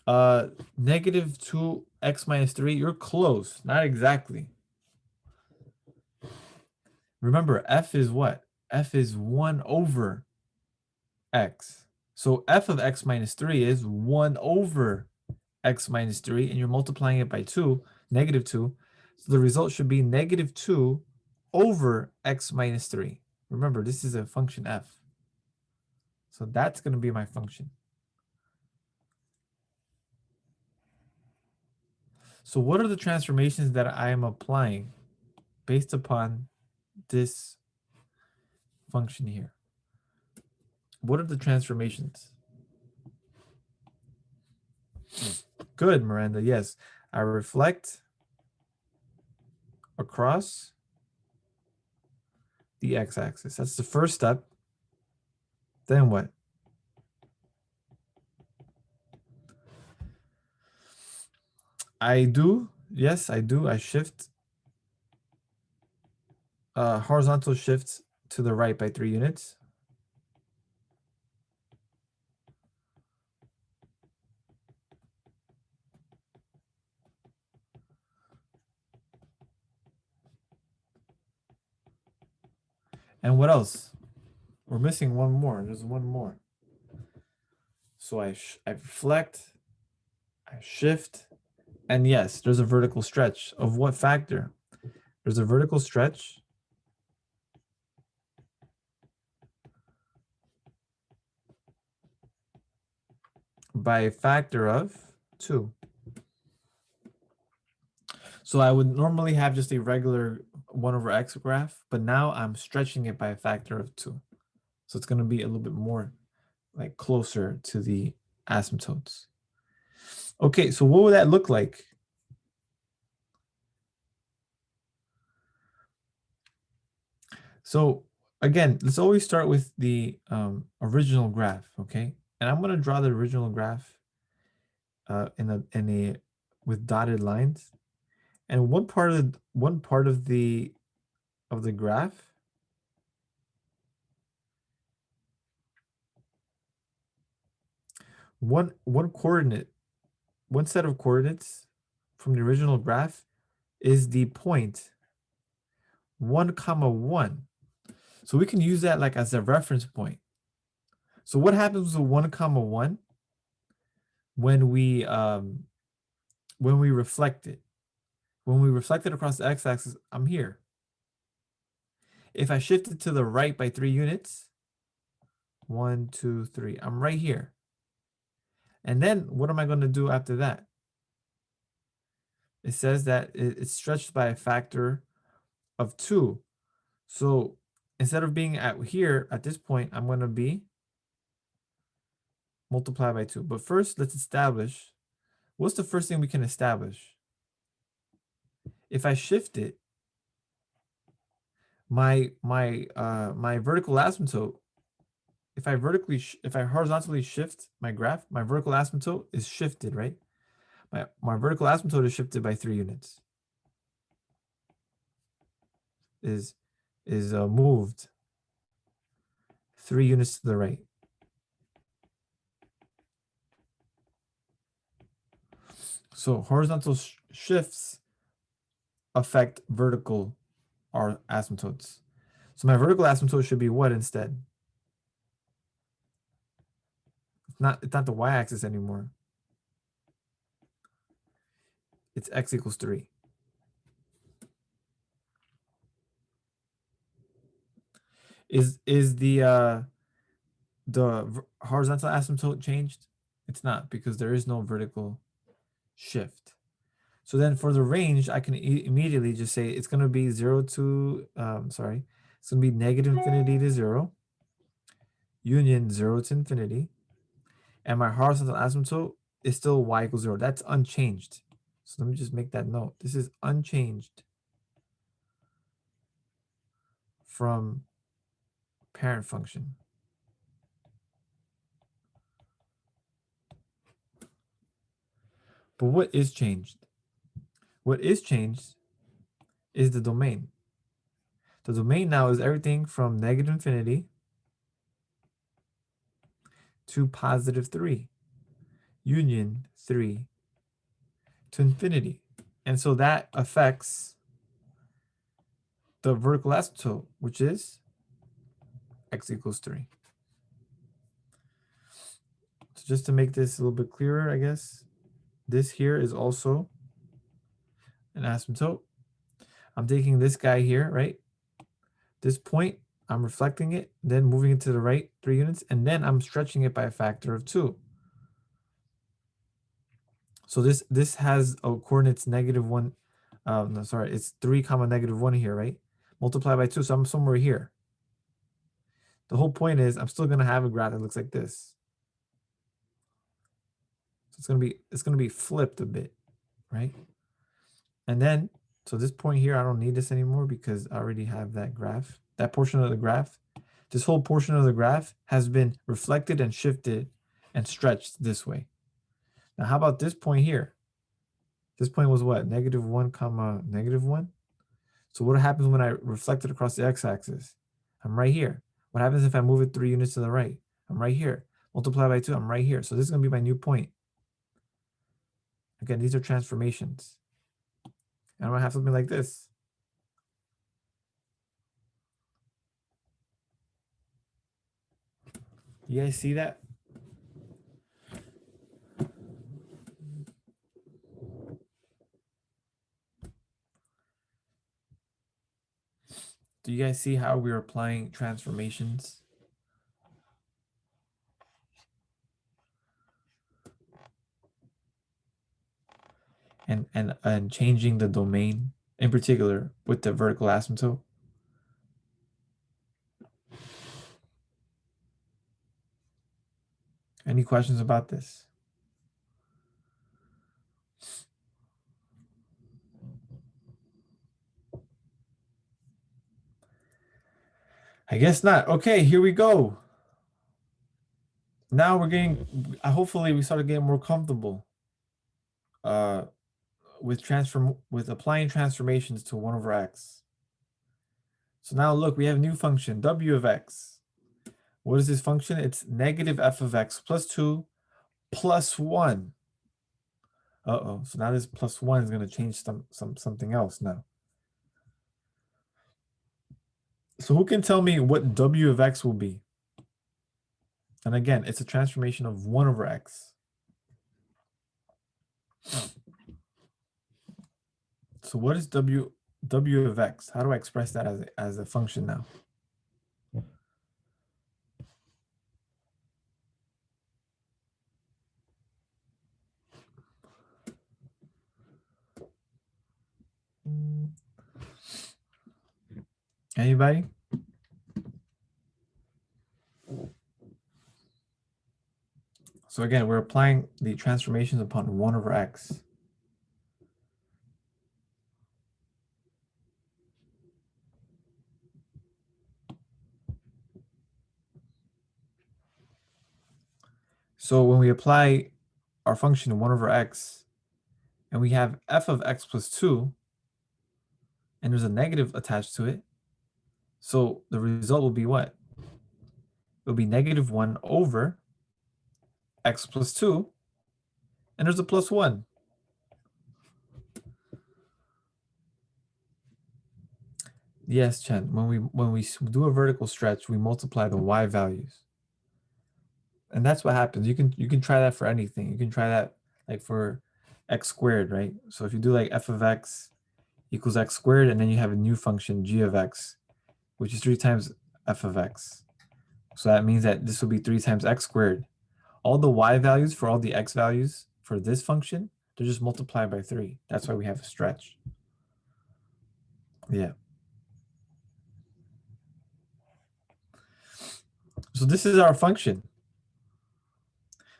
Speaker 1: -2x minus 3, you're close, not exactly. Remember, f is what? F is 1 over x. So f of x minus 3 is 1 over x minus 3, and you're multiplying it by 2, -2. So the result should be -2 over x minus 3. Remember, this is a function f. So that's going to be my function. So what are the transformations that I am applying based upon this function here? What are the transformations? Good, Miranda. Yes, I reflect across the x-axis. That's the first step. Then what? I do. Yes, I do. I shift. Horizontal shift to the right by 3 units. And what else? We're missing one more. There's one more. So I reflect, I shift, and yes, there's a vertical stretch. Of what factor? There's a vertical stretch by a factor of 2. So I would normally have just a regular 1 over x graph, but now I'm stretching it by a factor of 2. So it's going to be a little bit more like closer to the asymptotes. Okay, so what would that look like? So again, let's always start with the original graph, okay? And I'm going to draw the original graph with dotted lines. And one part of the graph one coordinate one set of coordinates from the original graph is the point 1, comma 1. So we can use that like as a reference point. So what happens with 1, comma 1 when we reflect it? When we reflect it across the x-axis, I'm here. If I shift it to the right by 3 units, 1, 2, 3, I'm right here. And then what am I going to do after that? It says that it's stretched by a factor of 2. So instead of being at here at this point, I'm going to be multiply by 2. But first, let's establish, what's the first thing we can establish? If I shift it, my vertical asymptote, if I horizontally shift my graph, my vertical asymptote is shifted, right? My vertical asymptote is shifted by 3 units. Is moved 3 units to the right. So horizontal shifts affect vertical asymptotes. So my vertical asymptote should be what instead? It's not the y-axis anymore. It's x equals 3. Is the horizontal asymptote changed? It's not, because there is no vertical shift. So then for the range, I can immediately just say it's going to be 0 to, it's going to be negative infinity to 0, union 0 to infinity, and my horizontal asymptote is still y equals 0. That's unchanged. So let me just make that note. This is unchanged from parent function. But what is changed? What is changed is the domain. The domain now is everything from negative infinity to positive 3, union 3 to infinity. And so that affects the vertical asymptote, which is x equals 3. So just to make this a little bit clearer, I guess, this here is also an asymptote. I'm taking this guy here, right? This point, I'm reflecting it, then moving it to the right 3 units, and then I'm stretching it by a factor of 2. So this has coordinates -1. No, sorry, it's 3, comma -1 here, right? Multiply by 2, so I'm somewhere here. The whole point is I'm still gonna have a graph that looks like this. So it's gonna be flipped a bit, right? And then, so this point here, I don't need this anymore because I already have that graph. That portion of the graph, this whole portion of the graph has been reflected and shifted and stretched this way. Now, how about this point here? This point was what? -1, comma -1. So what happens when I reflect it across the x-axis? I'm right here. What happens if I move it 3 units to the right? I'm right here. Multiply by 2, I'm right here. So this is going to be my new point. Again, these are transformations. And I'm going to have something like this. You guys see that? Do you guys see how we're applying transformations? And changing the domain, in particular with the vertical asymptote? Any questions about this? I guess not. Okay, here we go. Now we're getting, hopefully we started getting more comfortable with applying transformations to 1 over x. So now look, we have a new function, w of x. What is this function? It's negative f of x plus 2 plus 1. Uh-oh. So now this +1 is going to change something else now. So who can tell me what w of x will be? And again, it's a transformation of 1 over x. So what is w of x? How do I express that as a function now? Anybody? So again, we're applying the transformations upon 1 over x. So when we apply our function 1 over x, and we have f of x plus 2, and there's a negative attached to it, so the result will be what? It will be -1 over x plus 2, and there's a +1. Yes, Chen. When we do a vertical stretch, we multiply the y values, and that's what happens. You can try that for anything. You can try that like for x squared, right? So if you do like f of x equals x squared, and then you have a new function g of x, which is 3 times f of x. So that means that this will be 3 times x squared. All the y values for all the x values for this function, they're just multiplied by 3. That's why we have a stretch. Yeah. So this is our function.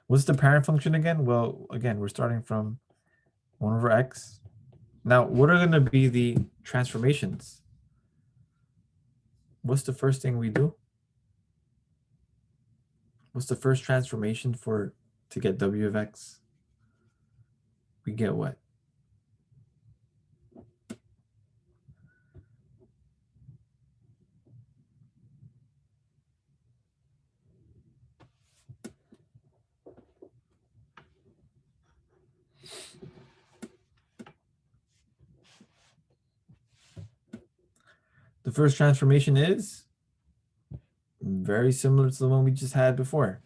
Speaker 1: What's the parent function again? Well, again, we're starting from 1 over x. Now, what are going to be the transformations? What's the first thing we do? What's the first transformation to get w of x? We get what? The first transformation is very similar to the one we just had before.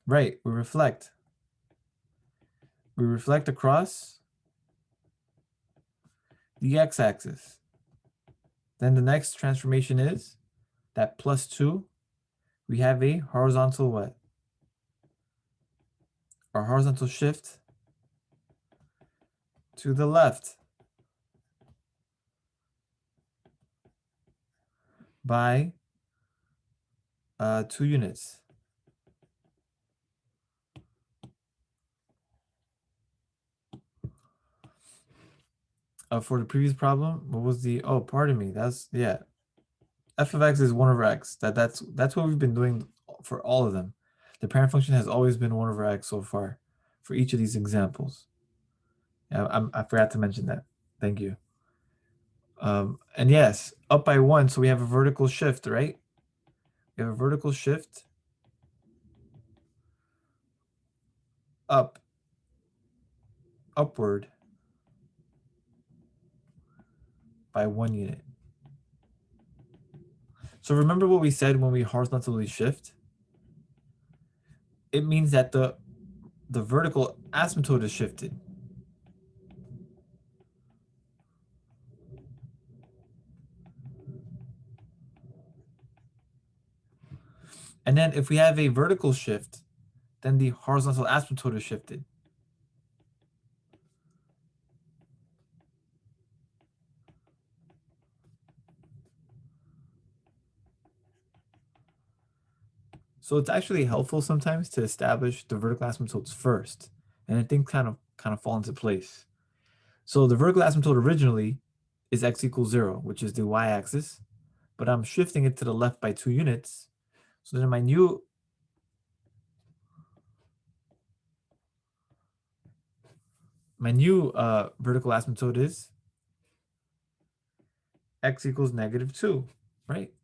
Speaker 1: Right, we reflect. We reflect across the x-axis. Then the next transformation is that +2. We have a horizontal what? Our horizontal shift to the left by 2 units. For the previous problem, what was the, oh, pardon me, that's, yeah. F of x is 1 over x. That's what we've been doing for all of them. The parent function has always been 1 over x so far for each of these examples. Yeah, I forgot to mention that. Thank you. And yes, up by 1, so we have a vertical shift, right? We have a vertical shift upward by 1 unit. So remember what we said when we horizontally shift? It means that the vertical asymptote is shifted. And then if we have a vertical shift, then the horizontal asymptote is shifted. So it's actually helpful sometimes to establish the vertical asymptotes first, and then things kind of fall into place. So the vertical asymptote originally is x equals 0, which is the y-axis, but I'm shifting it to the left by 2 units. So then my new vertical asymptote is x equals -2, right?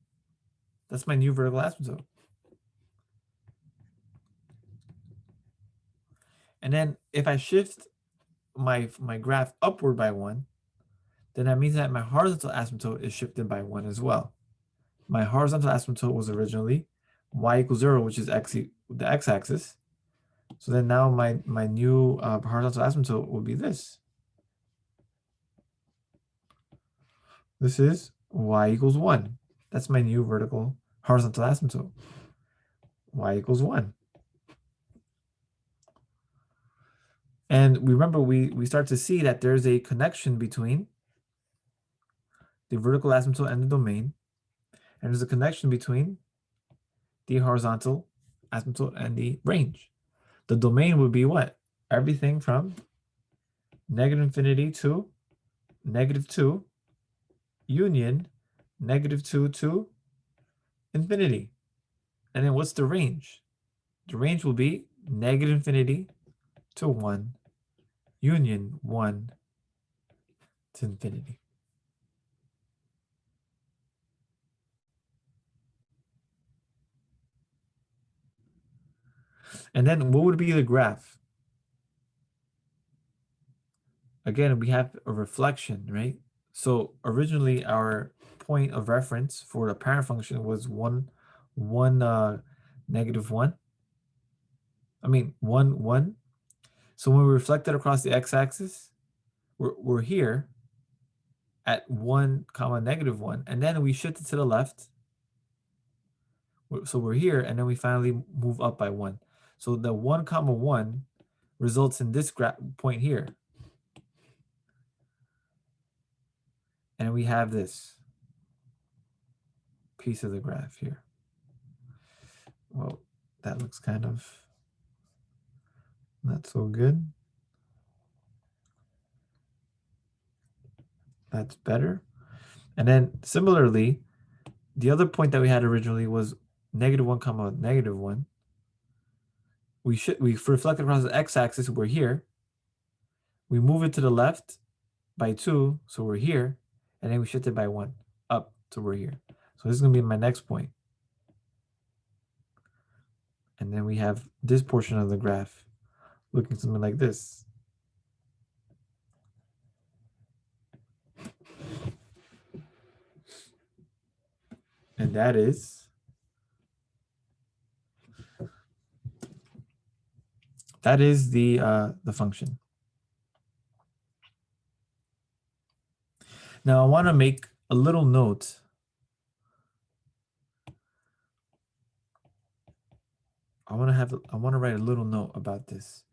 Speaker 1: That's my new vertical asymptote. And then if I shift my graph upward by 1, then that means that my horizontal asymptote is shifted by 1 as well. My horizontal asymptote was originally y equals 0, which is the x-axis. So then now my new horizontal asymptote will be this. This is y equals 1. That's my new vertical horizontal asymptote. Y equals 1. And remember, we start to see that there's a connection between the vertical asymptote and the domain. And there's a connection between the horizontal asymptote and the range. The domain would be what? Everything from -infinity to -2 union -2 to infinity. And then what's the range? The range will be -infinity to 1 union 1 to infinity. And then what would be the graph? Again, we have a reflection, right? So originally our point of reference for the parent function was 1, -1. I mean 1, 1. So when we reflect it across the x-axis, we're here at 1, -1, and then we shift it to the left. So we're here, and then we finally move up by 1. So the 1, 1 results in this point here. And we have this piece of the graph here. Well, that looks kind of not so good. That's better. And then similarly, the other point that we had originally was -1, -1. We reflect across the x-axis, we're here. We move it to the left by 2, so we're here, and then we shift it by 1 up to we're here. So this is going to be my next point. And then we have this portion of the graph looking something like this. And that is the function. Now I want to make a little note. I want to write a little note about this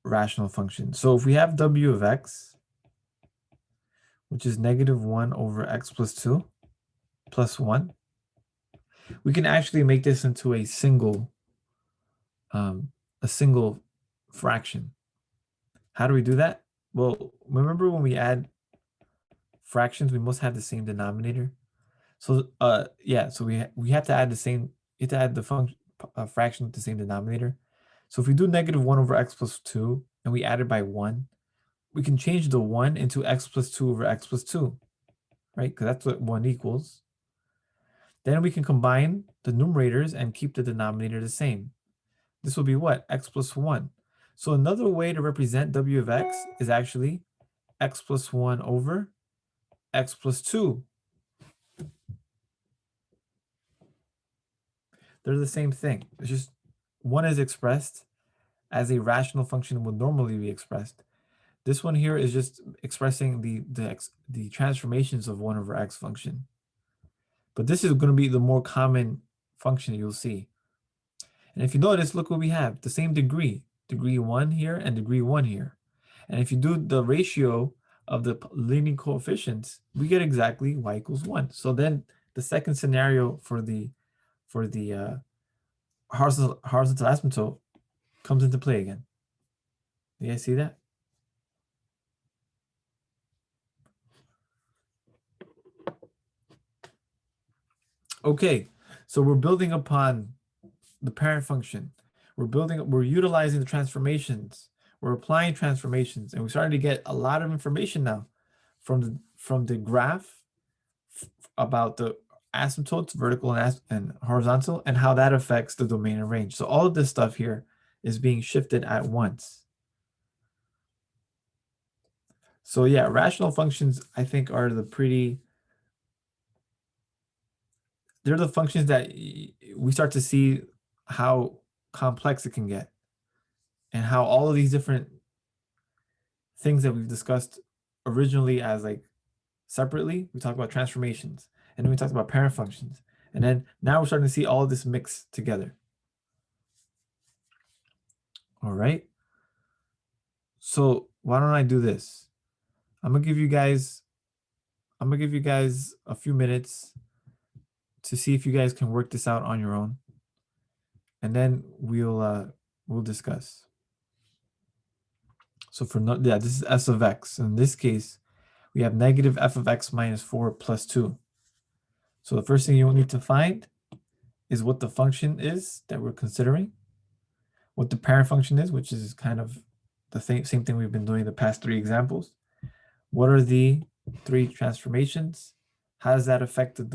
Speaker 1: rational function. So if we have w of x, which is -1 over x plus 2 plus 1, we can actually make this into a single fraction. How do we do that? Well, remember when we add fractions, we must have the same denominator. So yeah, so we have to add the same. You have to add the function fraction with the same denominator. So if we do -1 over x plus 2 and we add it by 1, we can change the 1 into x plus 2 over x plus 2, right? Because that's what 1 equals. Then we can combine the numerators and keep the denominator the same. This will be what? X plus 1. So another way to represent w of x is actually x plus 1 over x plus 2. They're the same thing. It's just one is expressed as a rational function would normally be expressed. This one here is just expressing the transformations of 1 over x function. But this is going to be the more common function you'll see. And if you notice, look what we have. The same degree 1 here and degree 1 here. And if you do the ratio of the leading coefficients, we get exactly y equals 1. So then the second scenario for the horizontal asymptote comes into play again. Do you guys see that? Okay, so we're building upon the parent function. We're utilizing the transformations. We're applying transformations, and we're starting to get a lot of information now from the graph about the asymptotes, vertical and horizontal, and how that affects the domain and range. So all of this stuff here is being shifted at once. So yeah, rational functions, I think, are they're the functions that we start to see how complex it can get and how all of these different things that we've discussed originally as like separately, we talked about transformations, and then we talked about parent functions, and then now we're starting to see all of this mix together. All right. So why don't I do this? I'm gonna give you guys a few minutes to see if you guys can work this out on your own, and then we'll discuss. So for no, yeah, this is s of x. In this case, we have negative f of x minus 4 plus 2. So the first thing you'll need to find is what the function is that we're considering, what the parent function is, which is kind of the same thing we've been doing the past 3 examples. What are the 3 transformations? How does that affect and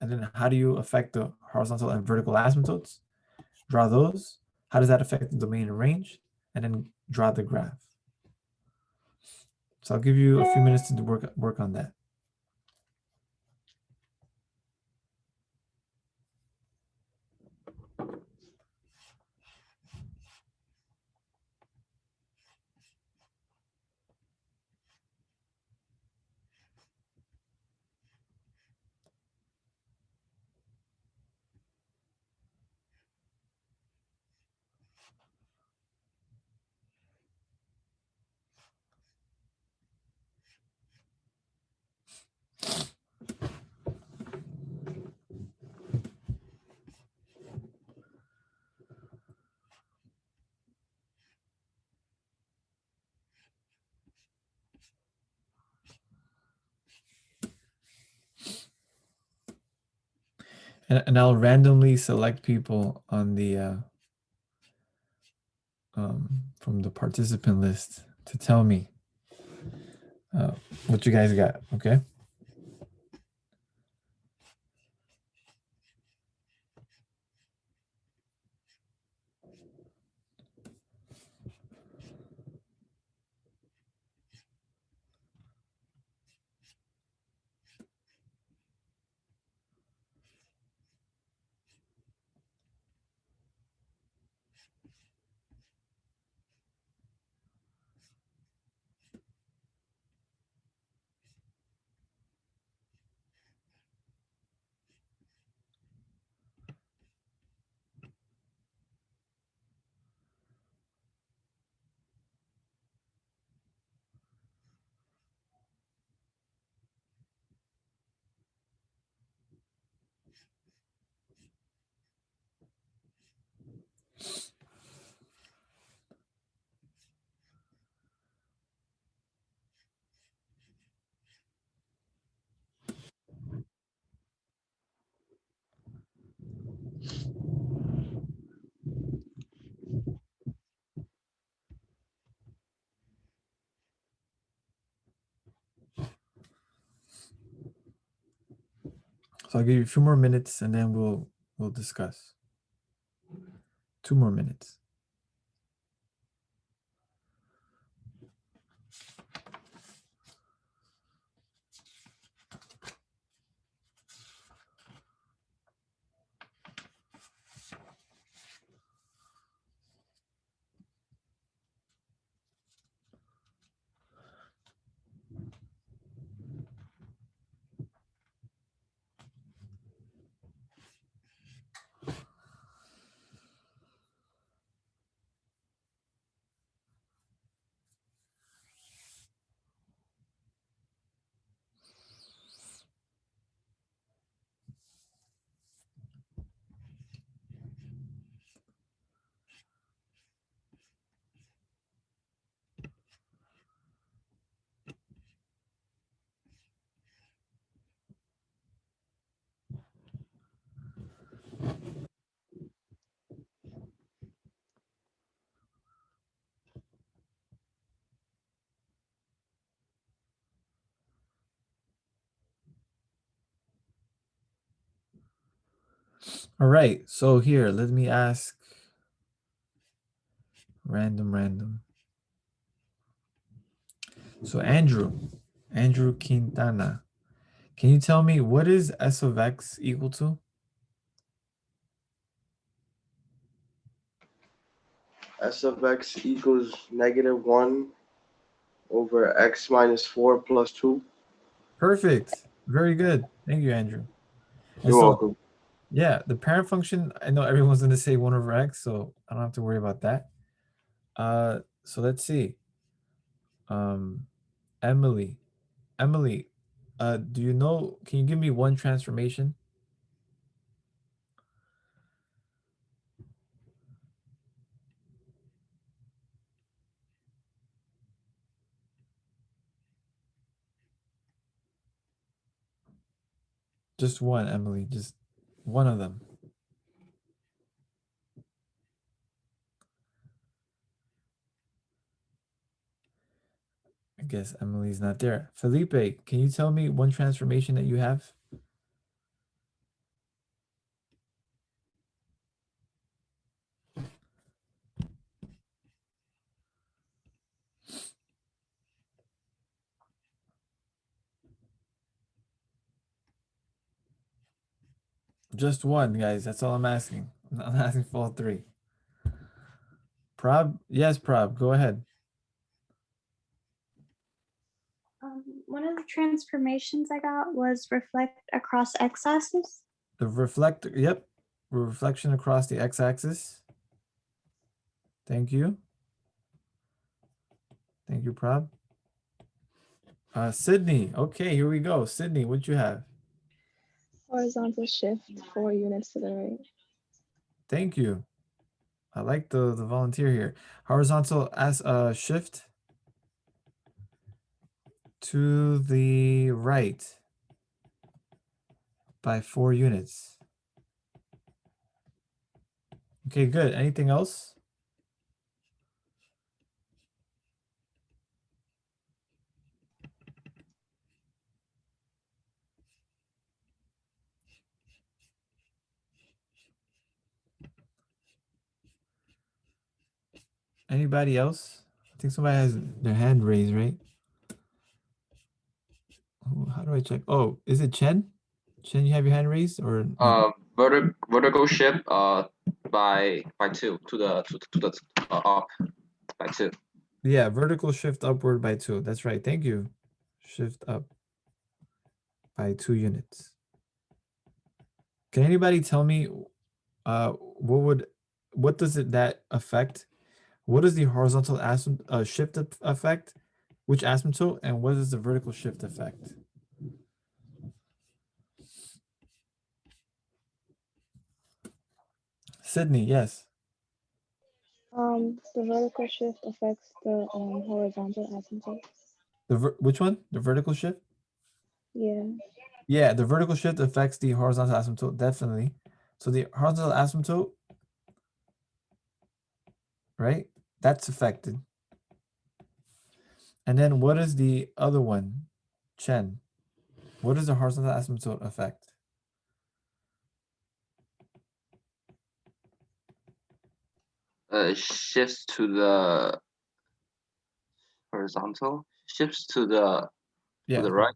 Speaker 1: then how do you affect the horizontal and vertical asymptotes? Draw those. How does that affect the domain and range? And then draw the graph. So I'll give you a few minutes to work on that. And I'll randomly select people on the from the participant list to tell me what you guys got. Okay. So I'll give you a few more minutes and then we'll discuss. 2 more minutes. All right. So here, let me ask Random. So Andrew Quintana. Can you tell me what is S of x equal to?
Speaker 2: S of x equals -1 over x minus 4 plus 2.
Speaker 1: Perfect. Very good. Thank you, Andrew. And
Speaker 2: You're
Speaker 1: so,
Speaker 2: welcome.
Speaker 1: yeah, the parent function, I know everyone's going to say 1 over x, so I don't have to worry about that. So let's see. Um, Emily. Do you know, can you give me one transformation? Just one, Emily. Just one of them. I guess Emily's not there. Felipe, can you tell me one transformation that you have? Just one, guys. That's all I'm asking. I'm not asking for all three. Prob? Yes, Prob. Go ahead.
Speaker 3: One of the transformations I got was reflect across x-axis.
Speaker 1: The reflector, yep. Reflection across the x-axis. Thank you. Thank you, Prob. Sydney. Okay, here we go. Sydney, what you have?
Speaker 4: Horizontal shift 4 units to the right.
Speaker 1: Thank you. I like the volunteer here. Horizontal as shift to the right by 4 units. Okay, good. Anything else? Anybody else? I think somebody has their hand raised, right? Oh, how do I check? Oh, is it Chen? Chen, you have your hand raised or no?
Speaker 5: Vertical shift by 2 to the up by 2.
Speaker 1: Yeah, vertical shift upward by 2. That's right. Thank you. Shift up by 2 units. Can anybody tell me what does that affect? What is the horizontal shift effect? Which asymptote, and what is the vertical shift effect? Sydney, yes.
Speaker 4: The vertical shift affects the horizontal asymptote.
Speaker 1: Which one? The vertical shift?
Speaker 4: Yeah.
Speaker 1: Yeah, the vertical shift affects the horizontal asymptote, definitely. So the horizontal asymptote, right? That's affected. And then what is the other one? Chen. What does the horizontal asymptote affect?
Speaker 5: Shifts to the horizontal. Shifts to the
Speaker 1: Yeah.
Speaker 5: right.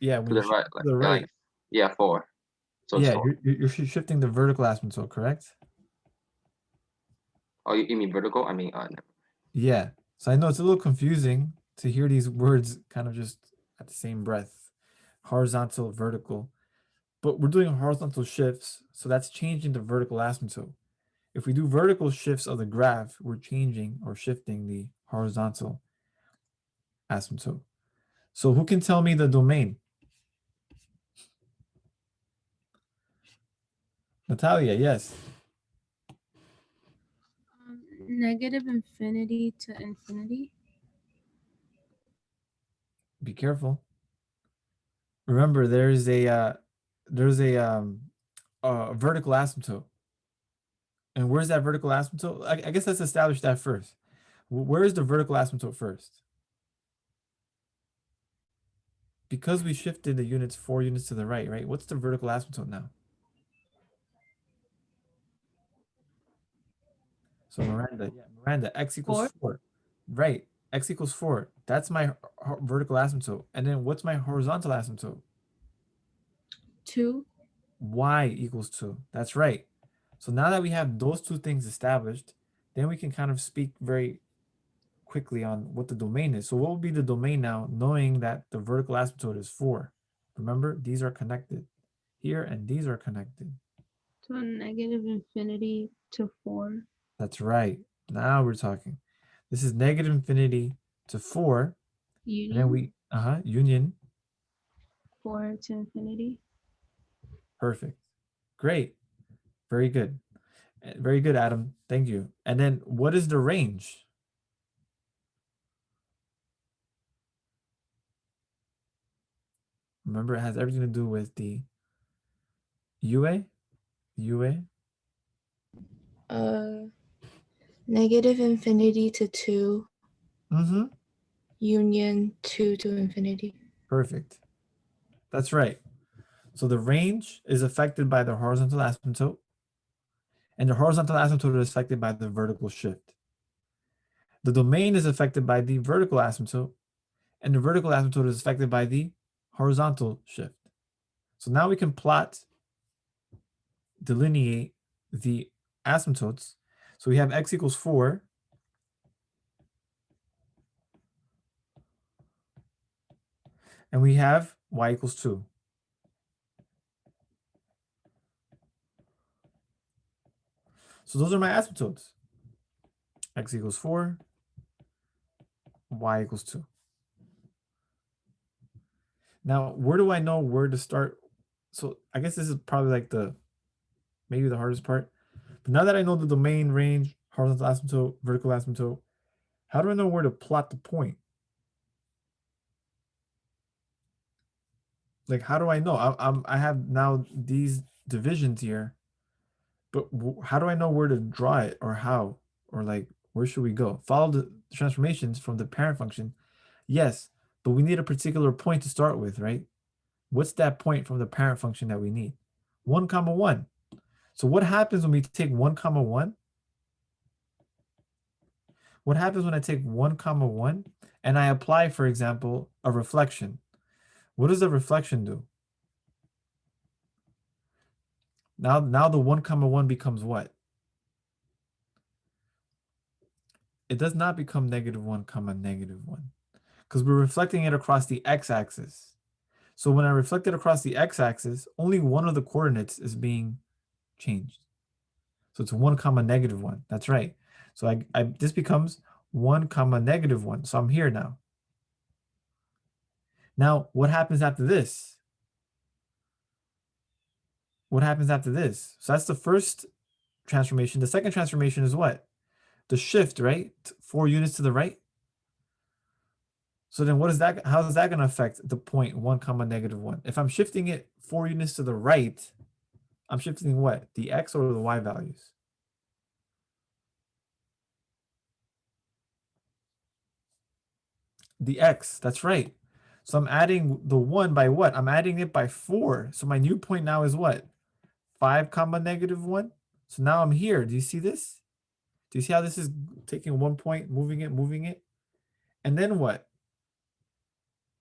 Speaker 1: Yeah,
Speaker 5: To the right,
Speaker 1: to the right.
Speaker 5: yeah, 4. So
Speaker 1: Yeah,
Speaker 5: it's 4.
Speaker 1: you're shifting the vertical asymptote, correct?
Speaker 5: Oh, you mean vertical? I mean, never.
Speaker 1: Yeah. So I know it's a little confusing to hear these words kind of just at the same breath. Horizontal, vertical. But we're doing horizontal shifts, so that's changing the vertical asymptote. If we do vertical shifts of the graph, we're changing or shifting the horizontal asymptote. So who can tell me the domain? Natalia, yes.
Speaker 6: Negative infinity to infinity.
Speaker 1: Be careful. Remember, there's a vertical asymptote. And where's that vertical asymptote? I guess let's establish that first. Where is the vertical asymptote first? Because we shifted the units 4 units to the right? What's the vertical asymptote now? So Miranda, Miranda, x equals
Speaker 6: 4.
Speaker 1: 4. Right. X equals 4. That's my vertical asymptote. And then what's my horizontal asymptote?
Speaker 6: 2.
Speaker 1: Y equals 2. That's right. So now that we have those two things established, then we can kind of speak very quickly on what the domain is. So what would be the domain now, knowing that the vertical asymptote is 4? Remember, these are connected here and these are connected.
Speaker 6: So negative infinity to 4.
Speaker 1: That's right. Now we're talking. This is negative infinity to 4.
Speaker 6: Union.
Speaker 1: And then we, union.
Speaker 6: 4 to infinity.
Speaker 1: Perfect. Great. Very good. Very good, Adam. Thank you. And then what is the range? Remember, it has everything to do with the UA.
Speaker 4: Negative infinity to 2.
Speaker 1: Mm-hmm.
Speaker 4: Union 2 to infinity.
Speaker 1: Perfect. That's right. So the range is affected by the horizontal asymptote, and the horizontal asymptote is affected by the vertical shift. The domain is affected by the vertical asymptote, and the vertical asymptote is affected by the horizontal shift. So now we can delineate the asymptotes. So we have x equals 4. And we have y equals 2. So those are my asymptotes. X equals 4, y equals 2. Now, where do I know where to start? So I guess this is probably like maybe the hardest part. But now that I know the domain, range, horizontal asymptote, vertical asymptote, how do I know where to plot the point? Like, how do I know? I have now these divisions here, but how do I know where to draw it, or how, or like, where should we go? Follow the transformations from the parent function. Yes, but we need a particular point to start with, right? What's that point from the parent function that we need? 1, 1. So what happens when we take 1, 1? What happens when I take 1, 1 and I apply, for example, a reflection? What does the reflection do? Now the 1, 1 becomes what? It does not become -1, -1, because we're reflecting it across the x-axis. So when I reflect it across the x-axis, only one of the coordinates is being changed. So it's 1, -1. That's right. So this becomes 1, -1. So I'm here now. Now, what happens after this? What happens after this? So that's the first transformation. The second transformation is what? The shift, right? 4 units to the right. So then what is that? How is that going to affect the point 1, -1? If I'm shifting it 4 units to the right, I'm shifting what? The x or the y values? The x, that's right. So I'm adding the 1 by what? I'm adding it by 4. So my new point now is what? 5, -1. So now I'm here. Do you see this? Do you see how this is taking 1 point, moving it? And then what?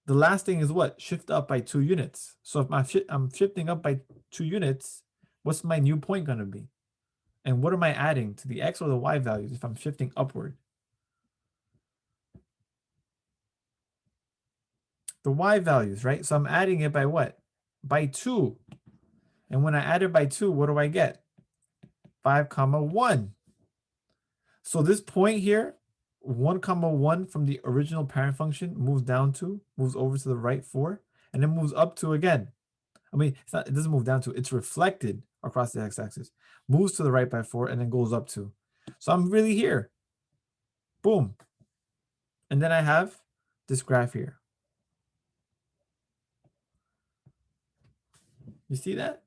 Speaker 1: The last thing is what? Shift up by 2 units. So if I'm shifting up by 2 units, what's my new point going to be? And what am I adding to the x or the y values if I'm shifting upward? The y values, right? So I'm adding it by what? By 2. And when I add it by 2, what do I get? 5, 1. So this point here, 1, 1 from the original parent function moves over to the right 4, and then moves up 2 again. I mean, it doesn't move down 2, it's reflected across the x-axis, moves to the right by 4, and then goes up 2. So I'm really here. Boom. And then I have this graph here. You see that?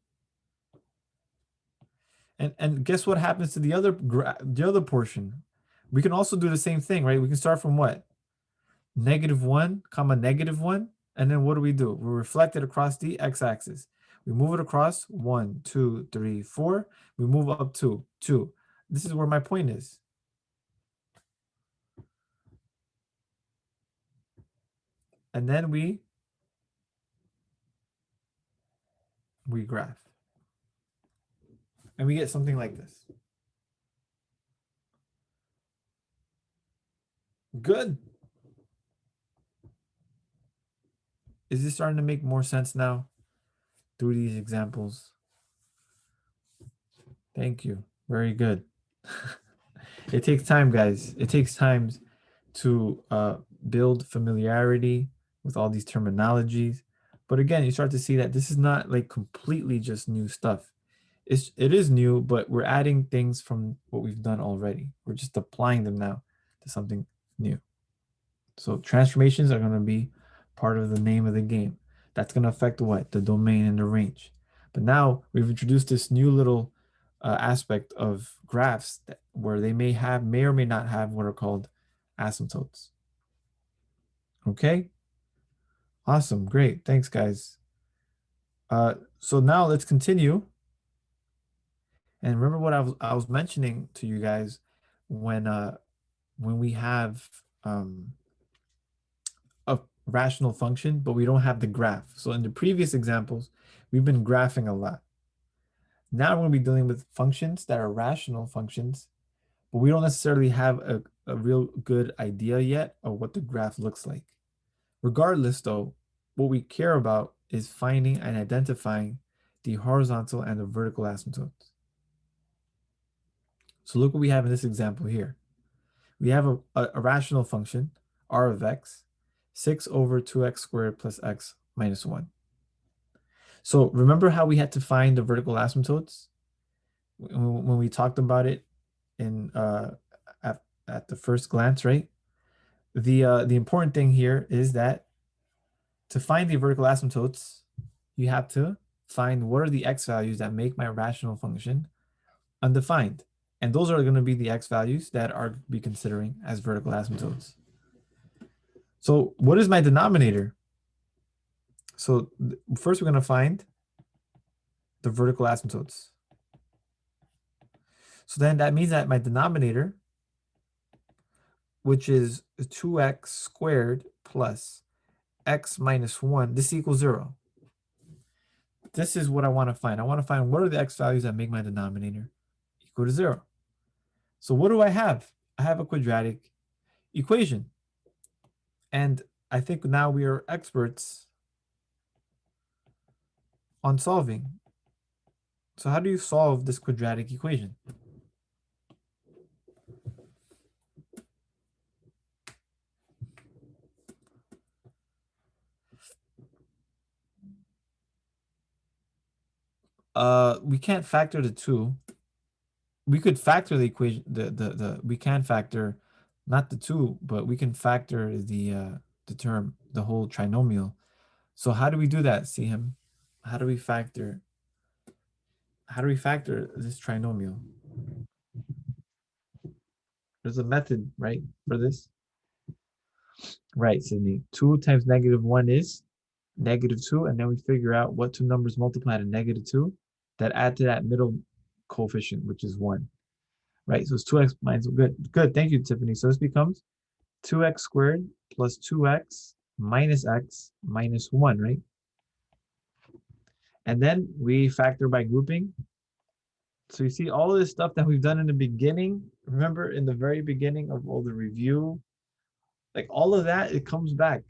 Speaker 1: And guess what happens to the other portion? We can also do the same thing, right? We can start from what? -1, -1. And then what do? We reflect it across the x-axis. We move it across 1, 2, 3, 4. We move up 2, 2. This is where my point is. and then we graph. And we get something like this. Good. Is this starting to make more sense now through these examples? Thank you. Very good. It takes time, guys. It takes time to build familiarity with all these terminologies. But again, you start to see that this is not like completely just new stuff. It is new, but we're adding things from what we've done already. We're just applying them now to something new. So transformations are going to be part of the name of the game. That's going to affect what? The domain and the range. But now we've introduced this new little aspect of graphs where they may or may not have what are called asymptotes. Okay? Awesome. Great. Thanks, guys. So now let's continue. And remember what I was mentioning to you guys when we have a rational function, but we don't have the graph. So in the previous examples, we've been graphing a lot. Now we're going to be dealing with functions that are rational functions, but we don't necessarily have a real good idea yet of what the graph looks like. Regardless, though, what we care about is finding and identifying the horizontal and the vertical asymptotes. So look what we have in this example here. We have a rational function, r of x, 6 over 2x squared plus x minus 1. So remember how we had to find the vertical asymptotes when we talked about it in at the first glance, right? The important thing here is that to find the vertical asymptotes, you have to find what are the x values that make my rational function undefined. And those are going to be the x values that are be considering as vertical asymptotes. So what is my denominator? So first we're going to find the vertical asymptotes. So then that means that my denominator, which is 2x squared plus x minus 1, this equals 0. This is what I want to find. I want to find what are the x values that make my denominator equal to 0. So what do I have? I have a quadratic equation. And I think now we are experts on solving. So how do you solve this quadratic equation? We can't factor the 2. We could factor the equation, we can factor not the 2, but we can factor the term, the whole trinomial. So how do we do that, see him? How do we factor this trinomial? There's a method, right, for this? Right, Sydney. 2 times negative 1 is negative 2, and then we figure out what two numbers multiply to negative 2 that add to that middle coefficient, which is 1. Right, so it's 2x minus, good, thank you, Tiffany. So this becomes 2x squared plus 2x minus 1, right? And then we factor by grouping. So you see all of this stuff that we've done in the beginning, remember in the very beginning of all the review, like all of that, it comes back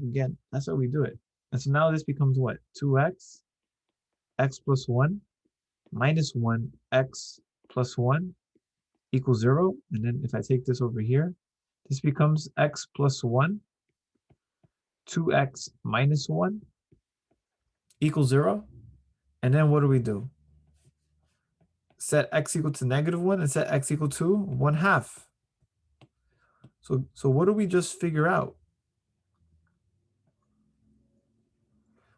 Speaker 1: again. That's how we do it. And so now this becomes what? 2x, x plus 1, minus 1, x plus 1 equals 0. And then if I take this over here, this becomes x plus 1, 2x minus 1 equals 0. And then what do we do? Set x equal to negative 1 and set x equal to 1/2. So what do we just figure out?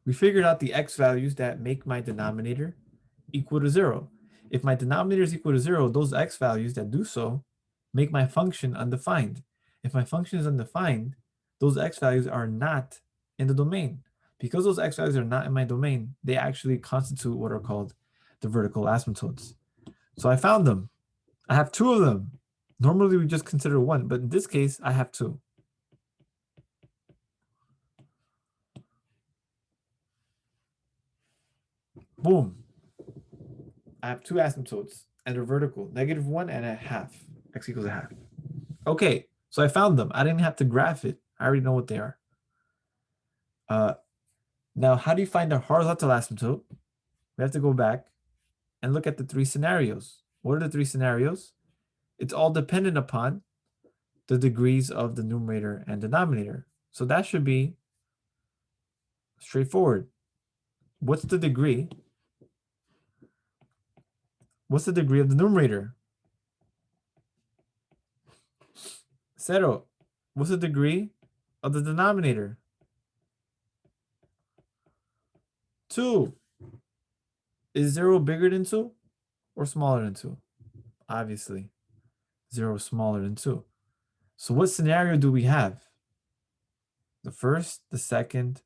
Speaker 1: We figured out the x values that make my denominator equal to 0. If my denominator is equal to 0, those x values that do so make my function undefined. If my function is undefined, those x values are not in the domain. Because those x values are not in my domain, they actually constitute what are called the vertical asymptotes. So I found them. I have 2 of them. Normally we just consider 1, but in this case, I have 2. Boom. I have two asymptotes and a vertical, -1 and a half. X equals a half. Okay, so I found them. I didn't have to graph it. I already know what they are. Now, how do you find a horizontal asymptote? We have to go back and look at the three scenarios. What are the three scenarios? It's all dependent upon the degrees of the numerator and denominator. So that should be straightforward. What's the degree? What's the degree of the numerator? 0. What's the degree of the denominator? 2. Is 0 bigger than 2 or smaller than 2? Obviously, 0 is smaller than 2. So what scenario do we have? The first, the second,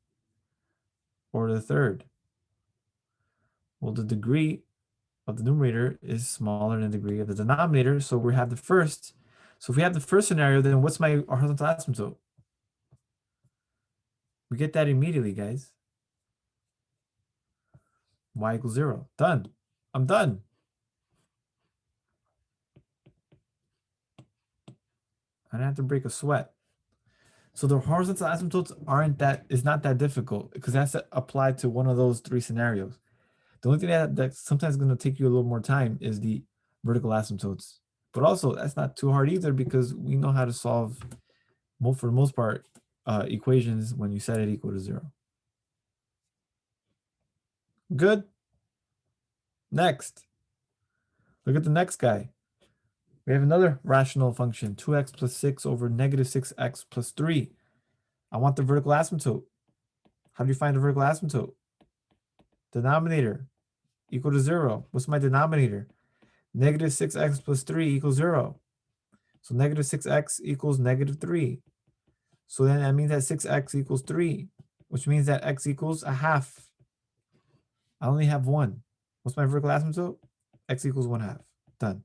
Speaker 1: or the third? Well, the degree of the numerator is smaller than the degree of the denominator, so we have the first. So if we have the first scenario, then what's my horizontal asymptote? We get that immediately, guys. Y equals 0. Done. I'm done. I don't have to break a sweat. So the horizontal asymptotes is not that difficult because that's applied to one of those three scenarios. The only thing that's sometimes going to take you a little more time is the vertical asymptotes. But also, that's not too hard either because we know how to solve, for the most part, equations when you set it equal to 0. Good. Next. Look at the next guy. We have another rational function, 2x plus 6 over -6x plus 3. I want the vertical asymptote. How do you find the vertical asymptote? Denominator equal to 0. What's my denominator? -6x plus 3 equals 0. So -6x equals -3. So then that means that 6x equals 3, which means that x equals a half. I only have 1. What's my vertical asymptote? X equals 1/2. Done.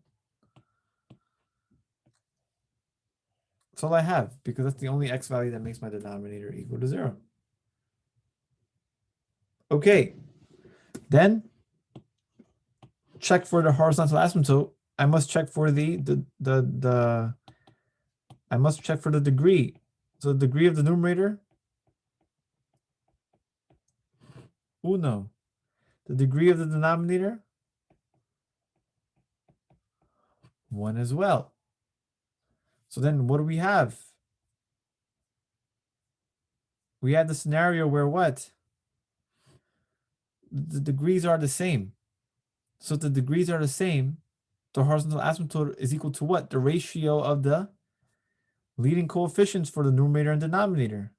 Speaker 1: That's all I have because that's the only x value that makes my denominator equal to 0. Okay. Then check for the horizontal asymptote. I must check for I must check for the degree. So the degree of the numerator, 1. The degree of the denominator, 1 as well. So then what do we have? We have the scenario where what? The degrees are the same. So if the degrees are the same, the horizontal asymptote is equal to what? The ratio of the leading coefficients for the numerator and denominator.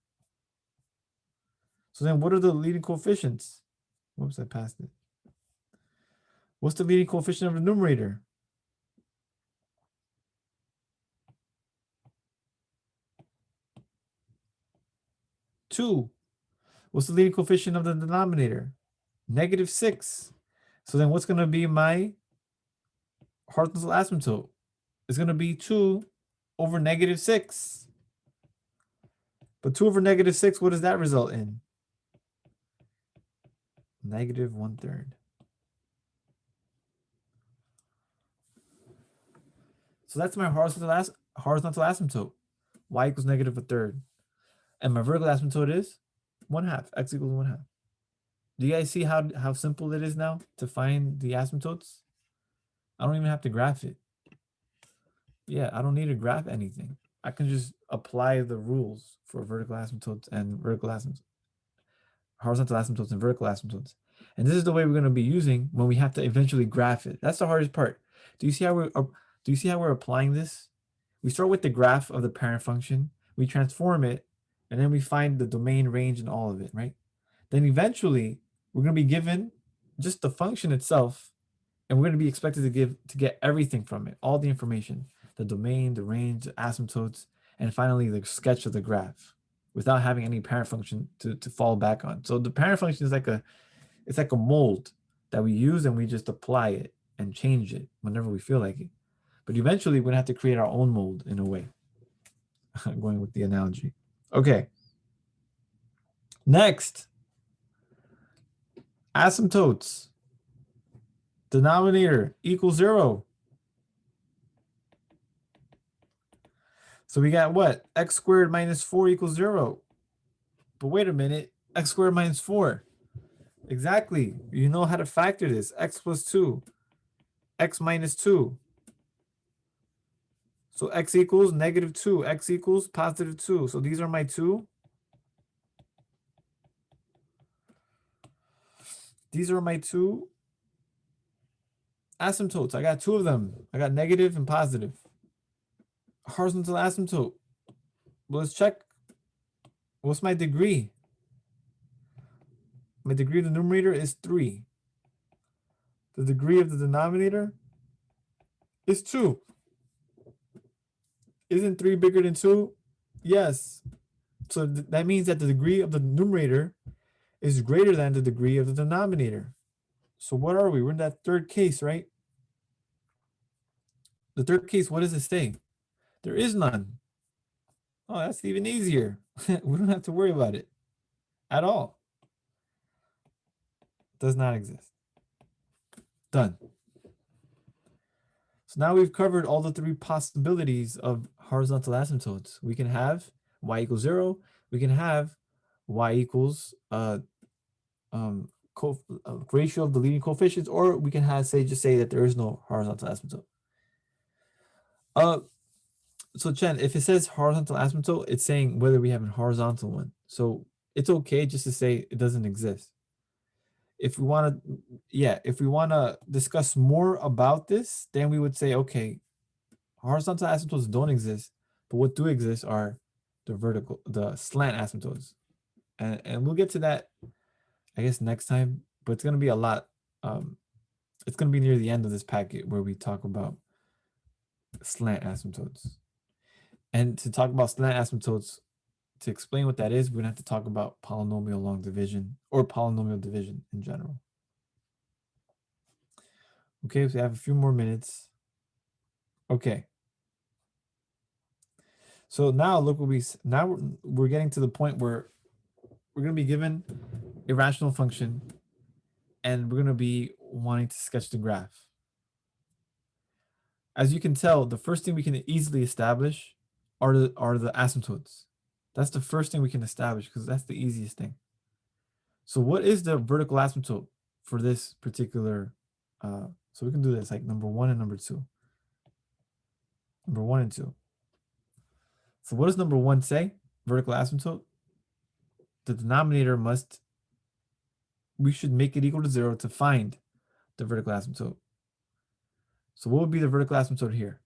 Speaker 1: So then what are the leading coefficients? Whoops, I passed it. What's the leading coefficient of the numerator? 2. What's the leading coefficient of the denominator? -6. So then what's going to be my horizontal asymptote? It's going to be 2 over -6. But 2 over -6, what does that result in? -1/3. So that's my horizontal asymptote. Y equals -1/3. And my vertical asymptote is 1/2. X equals 1/2. Do you guys see how simple it is now to find the asymptotes? I don't even have to graph it. Yeah, I don't need to graph anything. I can just apply the rules for vertical asymptotes and horizontal asymptotes and vertical asymptotes. And this is the way we're going to be using when we have to eventually graph it. That's the hardest part. Do you see how we're applying this? We start with the graph of the parent function, we transform it, and then we find the domain, range, and all of it, right? Then eventually we're going to be given just the function itself, and we're going to be expected to get everything from it, all the information, the domain, the range, the asymptotes, and finally the sketch of the graph without having any parent function to fall back on. So the parent function is like a mold that we use and we just apply it and change it whenever we feel like it. But eventually we're going to have to create our own mold in a way. Going with the analogy. Okay. Next, asymptotes. Denominator equals 0. So we got what? X squared minus 4 equals 0. But wait a minute. X squared minus 4. Exactly. You know how to factor this. X plus 2. X minus 2. So x equals negative 2. X equals positive 2. So these are my 2. These are my 2 asymptotes. I got 2 of them. I got negative and positive. Horizontal asymptote. Well, let's check. What's my degree? My degree of the numerator is 3. The degree of the denominator is 2. Isn't 3 bigger than 2? Yes. So that means that the degree of the numerator is greater than the degree of the denominator. So what are we? We're in that third case, right? The third case, what does it say? There is none. Oh, that's even easier. We don't have to worry about it at all. Does not exist. Done. So now we've covered all the 3 possibilities of horizontal asymptotes. We can have y equals 0. We can have y equals ratio of the leading coefficients, or we can have just say that there is no horizontal asymptote. So Chen, if it says horizontal asymptote, it's saying whether we have a horizontal one. So it's okay just to say it doesn't exist. If we want to, discuss more about this, then we would say, okay, horizontal asymptotes don't exist, but what do exist are the slant asymptotes. And we'll get to that, I guess, next time, but it's going to be a lot. It's going to be near the end of this packet where we talk about slant asymptotes. And to talk about slant asymptotes, to explain what that is, we're going to have to talk about polynomial long division or polynomial division in general. Okay, so we have a few more minutes. Okay. So now look what we're getting to the point where we're going to be given a rational function and we're going to be wanting to sketch the graph. As you can tell, the first thing we can easily establish are the asymptotes. That's the first thing we can establish because that's the easiest thing. So what is the vertical asymptote for this particular, so we can do this like number 1 and number 2. Number 1 and 2. So what does number 1 say? Vertical asymptote. The denominator we should make it equal to 0 to find the vertical asymptote. So what would be the vertical asymptote here?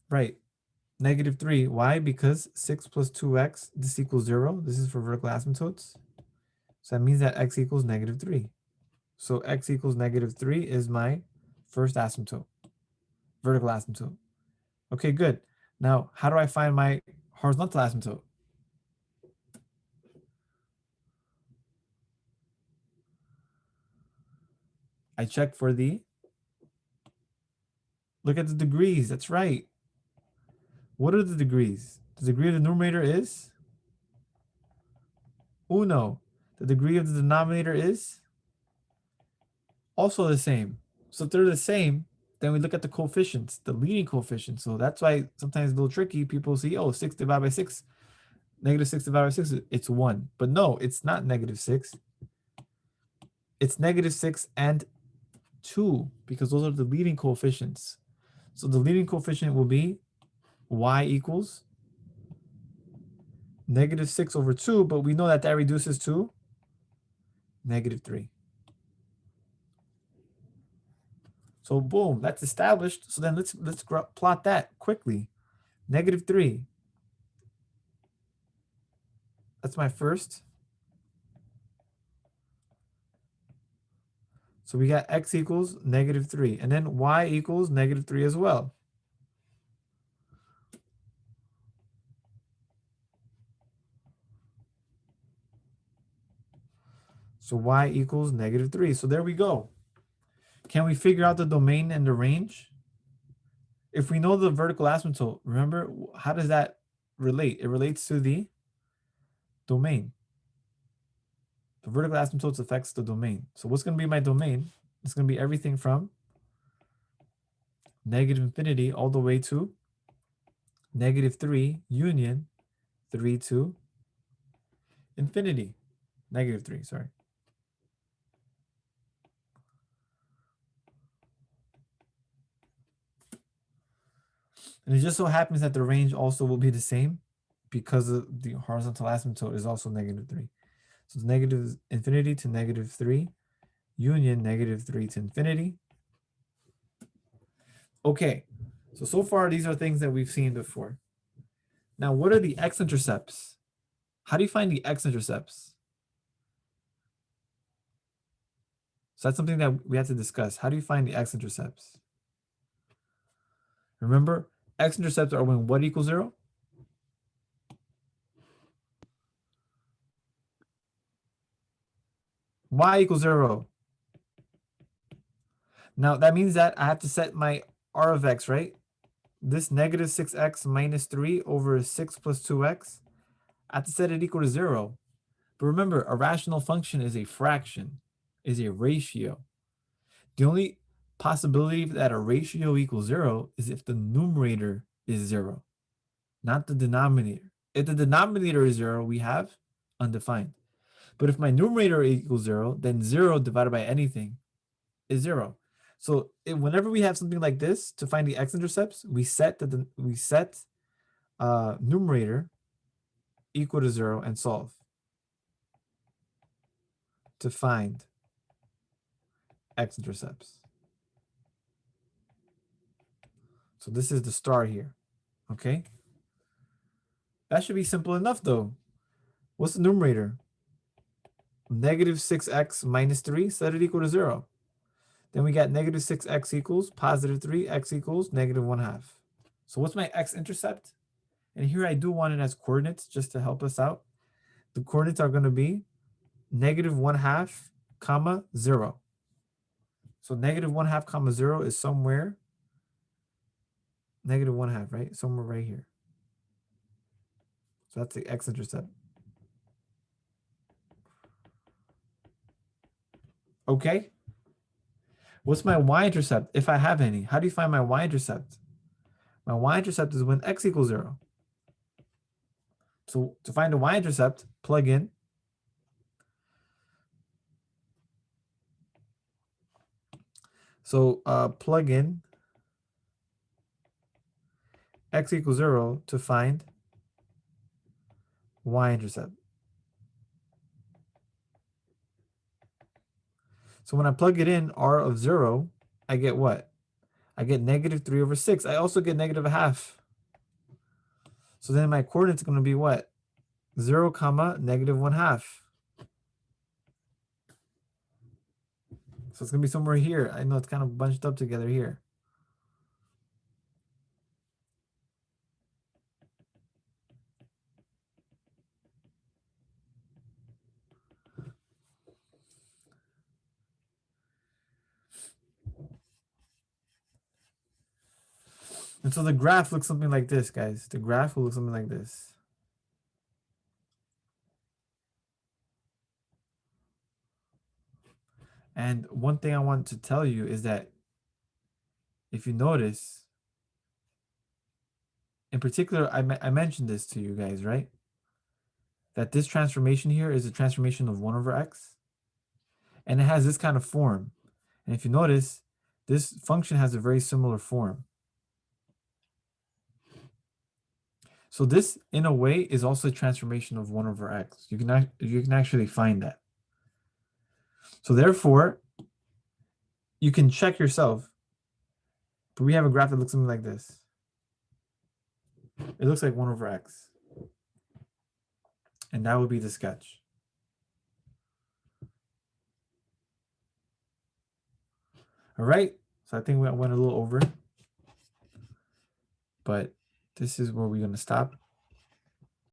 Speaker 1: Right, negative 3. Why? Because 6 plus 2x, this equals 0. This is for vertical asymptotes. So that means that x equals negative 3. So x equals negative 3 is my first asymptote, vertical asymptote. Okay, good. Now, how do I find my horizontal asymptote? I check for look at the degrees. That's right. What are the degrees? The degree of the numerator is 1. The degree of the denominator is also the same. So if they're the same, then we look at the coefficients, the leading coefficients. So that's why sometimes it's a little tricky. People see, oh, 6 divided by 6, negative 6 divided by 6, it's 1. But no, it's not negative 6. It's negative 6 and 2 because those are the leading coefficients. So the leading coefficient will be y equals negative 6 over 2, but we know that that reduces to negative 3. So boom, that's established. So then let's plot that quickly. Negative 3. That's my first. So we got x equals negative 3. And then y equals negative 3 as well. So y equals negative 3. So there we go. Can we figure out the domain and the range? If we know the vertical asymptote, remember, how does that relate? It relates to the domain. The vertical asymptotes affects the domain. So what's going to be my domain? It's going to be everything from negative infinity all the way to -3 union 3 to infinity. -3, sorry. And it just so happens that the range also will be the same because of the horizontal asymptote is also -3. So it's negative infinity to -3, union -3 to infinity. Okay, so far these are things that we've seen before. Now, what are the x-intercepts? How do you find the x-intercepts? So that's something that we have to discuss. How do you find the x-intercepts? Remember, x-intercepts are when what equals 0? Y equals 0. Now, that means that I have to set my r of x, right? This -6x minus 3 over 6 plus 2x, I have to set it equal to 0. But remember, a rational function is a fraction, is a ratio. The only possibility that a ratio equals 0 is if the numerator is 0, not the denominator. If the denominator is 0, we have undefined. But if my numerator equals 0, then 0 divided by anything is 0. So whenever we have something like this, to find the x-intercepts, we set numerator equal to 0 and solve to find x-intercepts. So this is the star here, okay? That should be simple enough though. What's the numerator? -6x minus 3, set it equal to 0. Then we got -6x equals +3, x equals -1/2. So what's my x-intercept? And here I do want it as coordinates just to help us out. The coordinates are going to be -1/2, comma 0. So -1/2, comma 0 is somewhere -1/2, right? Somewhere right here. So that's the x-intercept. Okay. What's my y-intercept if I have any? How do you find my y-intercept? My y-intercept is when x equals 0. So to find the y-intercept, plug in plug in x equals 0 to find y-intercept. So when I plug it in, r of 0, I get what? I get -3 over 6. I also get -1/2. So then my coordinates are going to be what? 0, comma, -1/2. So it's going to be somewhere here. I know it's kind of bunched up together here. And so the graph looks something like this, guys. The graph will look something like this. And one thing I want to tell you is that if you notice, in particular, I mentioned this to you guys, right? That this transformation here is a transformation of 1 over x. And it has this kind of form. And if you notice, this function has a very similar form. So this, in a way, is also a transformation of 1 over x. You can actually find that. So therefore, you can check yourself. But we have a graph that looks something like this. It looks like 1 over x. And that would be the sketch. All right. So I think we went a little over. But this is where we're going to stop.